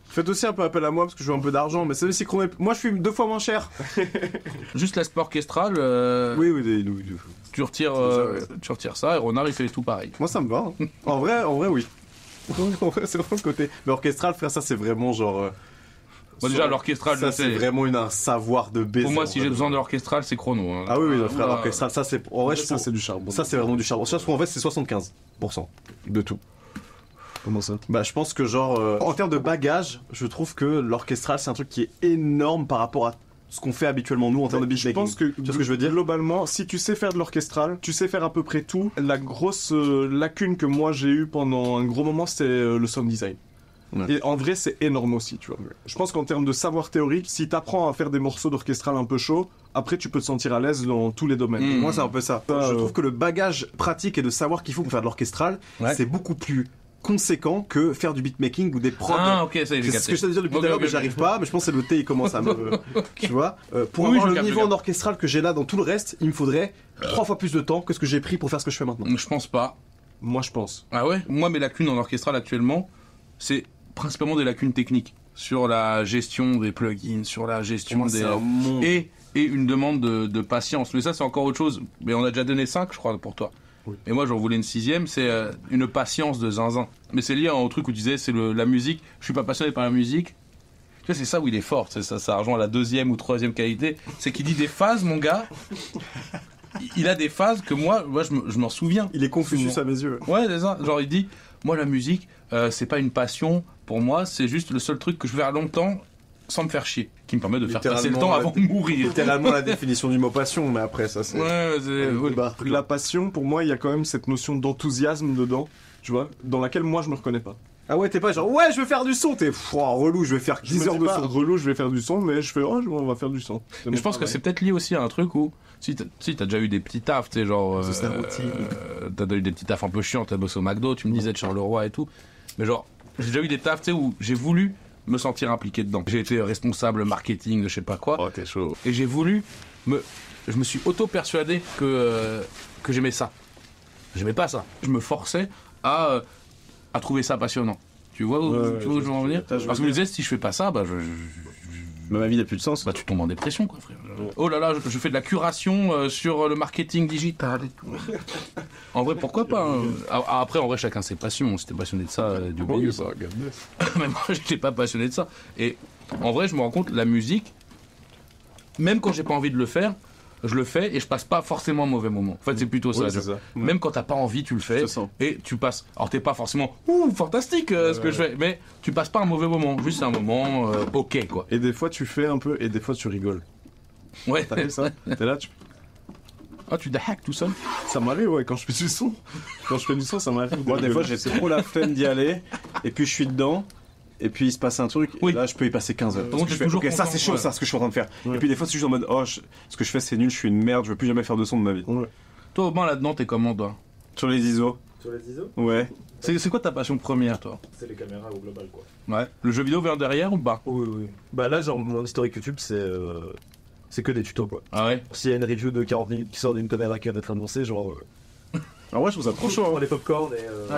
Faites aussi un peu appel à moi parce que je veux un peu d'argent, mais c'est aussi qu'on moi je fume 2 fois moins cher. Juste l'aspect orchestral, Oui. tu retires ça et Renard il fait tout pareil. Moi ça me va. Hein. En vrai, oui. En vrai, c'est vraiment le côté. Mais orchestral, frère, ça c'est vraiment genre. Bon, déjà l'orchestral, ça je sais. c'est vraiment un savoir de baiser. Pour moi, en si vrai. j'ai besoin de l'orchestral, c'est Chrono. Hein. Ah oui, frère, Là, l'orchestral, ça c'est. En vrai, Ça, c'est du charbon. Ça c'est vraiment du charbon. Ça, je trouve en fait, c'est 75% de tout. Comment ça? Bah, je pense que genre, en termes de bagage, je trouve que l'orchestral c'est un truc qui est énorme par rapport à ce qu'on fait habituellement nous en termes de beatmaking. Je pense que, tu vois ce que je veux dire? Globalement, si tu sais faire de l'orchestral, tu sais faire à peu près tout. La grosse lacune que moi j'ai eue pendant un gros moment, c'était le sound design. Ouais. Et en vrai, c'est énorme aussi, tu vois. Je pense qu'en termes de savoir théorique, si t'apprends à faire des morceaux d'orchestral un peu chauds, après tu peux te sentir à l'aise dans tous les domaines. Pour moi, c'est un peu ça. Ça, Je trouve que le bagage pratique et de savoir qu'il faut pour faire de l'orchestral, Ouais. c'est beaucoup plus conséquent que faire du beatmaking ou des prods. Ah, ok, ça y est, j'ai C'est ce que capté. je t'ai dit depuis tout Ok, à l'heure, ok, mais ok. j'arrive pas. Mais je pense que c'est le thé, il commence à me. Tu vois pour Oui, avoir je le capte, niveau je en capte. orchestral que j'ai là dans tout le reste, il me faudrait 3 fois plus de temps que ce que j'ai pris pour faire ce que je fais maintenant. Je pense pas. Moi, je pense. Ah ouais? Moi, mes lacunes en orchestral actuellement, c'est principalement des lacunes techniques. Sur la gestion des plugins, sur la gestion Pour moi, des. c'est un monde. Et une demande de patience. Mais ça, c'est encore autre chose. Mais on a déjà donné 5, je crois, pour toi. Oui. Et moi, j'en voulais une 6e, c'est une patience de zinzin. Mais c'est lié au truc où tu disais, c'est la musique. Je suis pas passionné par la musique. Tu vois, c'est ça où il est fort. C'est ça rejoint la 2e ou 3e qualité. C'est qu'il dit des phases, mon gars. Il a des phases que moi je m'en souviens. Il est Confucius à mes yeux. Ouais, c'est ça. Genre, il dit, moi, la musique, c'est pas une passion. Pour moi, c'est juste le seul truc que je vais faire longtemps sans me faire chier. Qui me permet de faire passer le temps avant de mourir. Littéralement la définition du mot passion, mais après ça c'est. Ouais, c'est. ouais. La passion, pour moi, il y a quand même cette notion d'enthousiasme dedans, tu vois, dans laquelle moi je me reconnais pas. Ah ouais, t'es pas genre ouais, je veux faire du son, t'es relou, je vais faire Je 10 me heures dis de pas, son. relou, je vais faire du son, mais je fais, oh, on va faire du son. Mais je pense que c'est peut-être lié aussi à un truc où, si t'as déjà eu des petits tafs, tu sais, genre. C'est la routine. T'as déjà eu des petits tafs un peu chiants, t'as bossé au McDo, tu me disais de Charleroi et tout. Mais genre, j'ai déjà eu des tafs, tu sais, où j'ai voulu me sentir impliqué dedans. J'ai été responsable marketing de je sais pas quoi. Oh, t'es chaud. Et j'ai voulu je me suis auto-persuadé que j'aimais ça. J'aimais pas ça. Je me forçais à trouver ça passionnant. Tu vois où, Ouais, tu vois où je veux en venir? je vois Parce que je me disais, si je fais pas ça, bah, Mais ma vie n'a plus de sens. tu tombes en dépression, quoi, frère. Oh là là, je fais de la curation sur le marketing digital et tout. En vrai, pourquoi pas hein. Après, en vrai, chacun ses passions. Si t'es passionné de ça, du Oui, ça. ça, regarde. Mais moi, j'étais pas passionné de ça. Et en vrai, je me rends compte, la musique, même quand j'ai pas envie de le faire, je le fais et je passe pas forcément un mauvais moment. En fait, c'est plutôt ça. Ouais, c'est ça. Même quand t'as pas envie, tu le fais Je te sens. et tu passes. Alors, t'es pas forcément fantastique ce que je fais, mais tu passes pas un mauvais moment. Juste un moment ok, quoi. Et des fois, tu fais un peu, et des fois, tu rigoles. Ouais. T'as fait ça? T'es là, tu... Ah, tu hack tout seul? Ça m'arrive, ouais, quand je fais du son. Quand je fais du son, ça m'arrive. Moi, des fois, j'ai trop la flemme d'y aller, et puis je suis dedans, et puis il se passe un truc, Oui. et là, je peux y passer 15 heures. Parce Donc, que je t'es fais, toujours ok, ça content, c'est chaud, ouais. ça, ce que je suis en train de faire. Ouais. Et puis des fois, c'est juste en mode, oh, ce que je fais, c'est nul, je suis une merde, je veux plus jamais faire de son de ma vie. Ouais. Toi, au moins, là-dedans, t'es comment, toi? Sur les ISO. Sur les ISO, Ouais. C'est quoi ta passion première, toi? c'est les caméras au global, quoi. Ouais. Le jeu vidéo vient derrière ou pas? Oui, oui. Bah là, genre, mon historique YouTube, c'est que des tutos, quoi. Ah ouais? S'il y a une review de 40 minutes qui sort d'une caméra qui vient d'être annoncée, genre, En vrai, je trouve ça trop chaud. prends les popcorn et...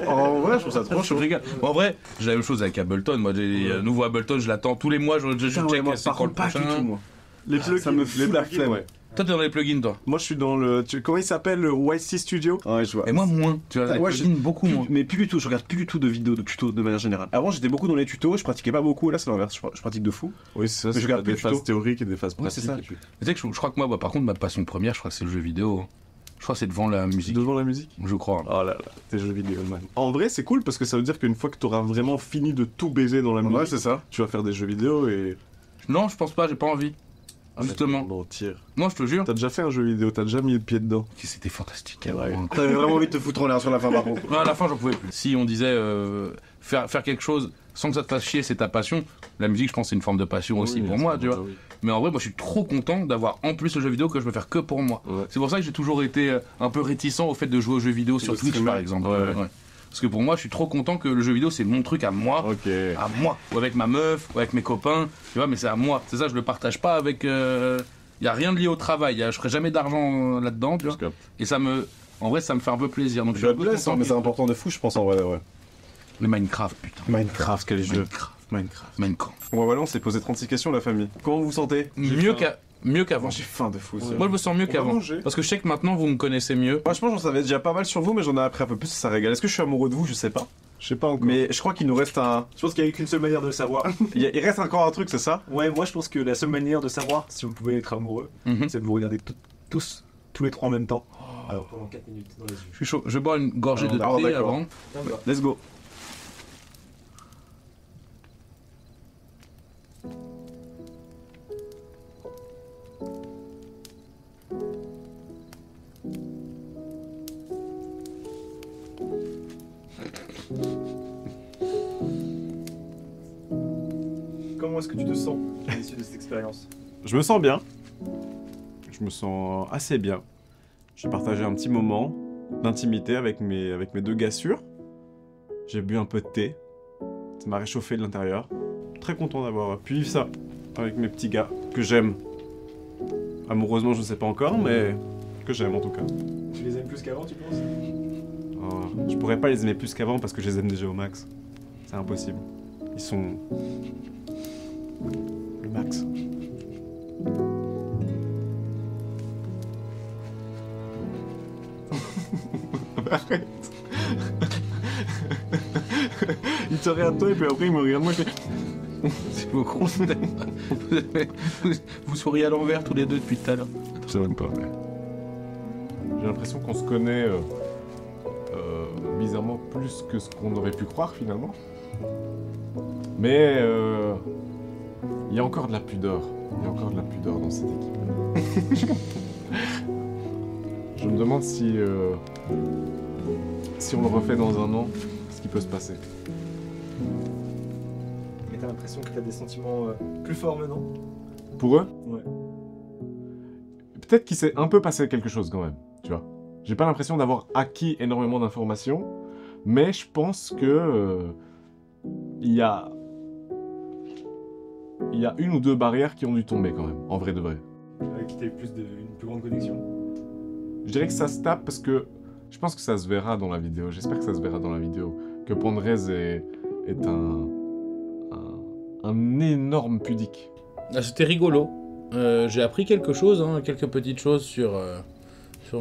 En vrai, je trouve ça trop Je chaud. rigole. Bon, en vrai, j'ai la même chose avec Ableton. Moi, j'ai nouveau Ableton, je l'attends tous les mois. Je Putain, ouais, check moi, c'est par quoi le contre, pas du prochain. tout, moi. Les plugins, ça me fout la flemme. ouais. Toi, t'es dans les plugins, toi. Moi, je suis dans le... Comment il s'appelle, le YC Studio? Ouais, je vois. Et moi, moins. Tu vois, les Ouais, plugins, beaucoup moins. Mais plus du tout, je regarde plus du tout de vidéos, de tutos de manière générale. Avant, j'étais beaucoup dans les tutos, je pratiquais pas beaucoup, là c'est l'inverse, je pratique de fou. Oui, c'est ça, Mais je c'est regarde des plus du phases tout. théoriques et des phases Ouais, c'est pratiques. ça. et puis- Tu sais que je crois que moi, bah, par contre, ma passion première, je crois que c'est le jeu vidéo. Je crois que c'est devant la musique. Devant la musique? Je crois. Oh là là, tes jeux vidéo, man. En vrai, c'est cool parce que ça veut dire qu'une fois que t'auras vraiment fini de tout baiser dans la musique, Ouais, c'est ça. tu vas faire des jeux vidéo et... Non, je pense pas, j'ai pas envie. Justement. Non, tire. Non, je te jure. T'as déjà fait un jeu vidéo, t'as déjà mis le pied dedans. C'était fantastique. Ouais. Vraiment. T'avais vraiment envie de te foutre en l'air sur la fin par contre. Ouais, à la fin, j'en pouvais plus. Si on disait faire quelque chose sans que ça te fasse chier, c'est ta passion. La musique, je pense, c'est une forme de passion aussi Oui, pour c'est moi, tu bon, vois. oui. Mais en vrai, moi, je suis trop content d'avoir en plus le jeu vidéo que je peux faire que pour moi. Ouais. C'est pour ça que j'ai toujours été un peu réticent au fait de jouer aux jeux vidéo sur Le Twitch, streamer. par exemple. Ouais. Ouais. Parce que pour moi, je suis trop content que le jeu vidéo, c'est mon truc à moi. Ok. À moi. Ou avec ma meuf, ou avec mes copains. Tu vois, mais c'est à moi. C'est ça, je le partage pas avec. Y a rien de lié au travail. Je ferai jamais d'argent là-dedans, tu vois. Parce que- Et ça me. En vrai, ça me fait un peu plaisir. Donc je suis Je un peu blesse, content. mais c'est important de fou, je pense en vrai. Ouais. Les Minecraft, putain. Minecraft, quel jeu. Minecraft. Minecraft. Bon, voilà, on s'est posé 36 questions, la famille. Comment vous vous sentez? Mieux qu'avant. J'ai faim de fou. Moi, je me sens mieux On va qu'avant. manger. Parce que je sais que maintenant, vous me connaissez mieux. Franchement, j'en savais déjà pas mal sur vous, mais j'en ai appris un peu plus, ça régale. Est-ce que je suis amoureux de vous? Je sais pas. Je sais pas encore. Mais je crois qu'il nous reste un. Je pense qu'il n'y a qu'une seule manière de le savoir. Il reste encore un truc, c'est ça? Ouais, moi je pense que la seule manière de savoir si vous pouvez être amoureux, Mhm. c'est de vous regarder tous les trois en même temps. Alors pendant 4 minutes dans les yeux. Je suis chaud. Je bois une gorgée de Ah, thé d'accord. avant. Let's go. comment est-ce que tu te sens à l'issue de cette expérience? Je me sens bien. Je me sens assez bien. J'ai partagé un petit moment d'intimité avec mes deux gars sûrs. J'ai bu un peu de thé. Ça m'a réchauffé de l'intérieur. Très content d'avoir pu vivre ça avec mes petits gars que j'aime. Amoureusement, je ne sais pas encore, mais que j'aime en tout cas. Tu les aimes plus qu'avant, tu penses? Oh, je pourrais pas les aimer plus qu'avant parce que je les aime déjà au max. C'est impossible. Ils sont... le max. Arrête. Il te regarde toi et puis après il me regarde moi. C'est vos grosses têtes. Vous souriez à l'envers tous les deux depuis tout à l'heure. Je sais même pas. Mais... j'ai l'impression qu'on se connaît bizarrement plus que ce qu'on aurait pu croire finalement. Mais il y a encore de la pudeur. Il y a encore de la pudeur dans cette équipe. Je me demande si on le refait dans un an, ce qui peut se passer. Mais t'as l'impression que t'as des sentiments plus forts maintenant? Pour eux? Ouais. Peut-être qu'il s'est un peu passé quelque chose quand même, tu vois. J'ai pas l'impression d'avoir acquis énormément d'informations, mais je pense que il y a une ou deux barrières qui ont dû tomber quand même, en vrai de vrai. Avec qui t'as eu une plus grande connexion? Je dirais que ça se tape parce que je pense que ça se verra dans la vidéo. J'espère que ça se verra dans la vidéo. Que Pandrez est un énorme pudique. Ah, c'était rigolo. J'ai appris quelque chose, hein, quelques petites choses sur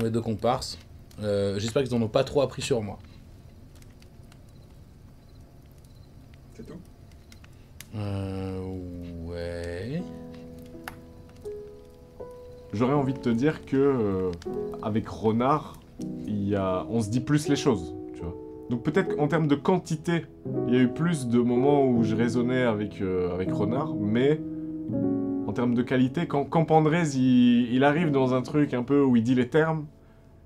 mes deux comparses. J'espère qu'ils n'en ont pas trop appris sur moi. C'est tout? Ouais. J'aurais envie de te dire que avec Renard, on se dit plus les choses, tu vois. Donc peut-être qu'en termes de quantité, il y a eu plus de moments où je raisonnais avec Renard, mais en termes de qualité, quand Pandrez il arrive dans un truc un peu où il dit les termes,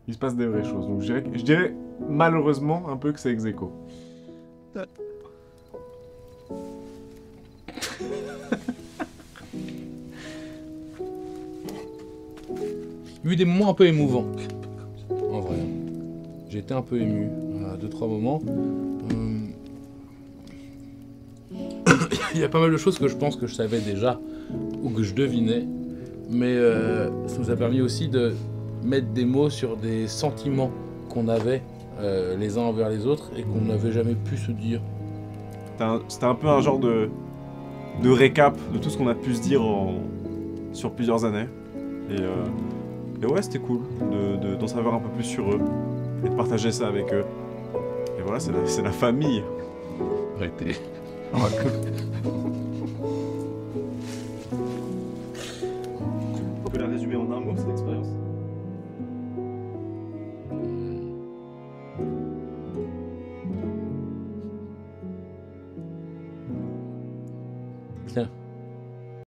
il se passe des vraies choses. Donc je dirais malheureusement un peu que c'est ex aequo. Il y a eu des moments un peu émouvants, en vrai. J'ai été un peu ému à 2-3 moments. Il y a pas mal de choses que je pense que je savais déjà, ou que je devinais, mais ça nous a permis aussi de mettre des mots sur des sentiments qu'on avait les uns envers les autres et qu'on n'avait jamais pu se dire. C'était un peu un genre de récap de tout ce qu'on a pu se dire sur plusieurs années. Et ouais, c'était cool d'en savoir un peu plus sur eux et de partager ça avec eux. Et voilà, c'est la famille. Arrêtez.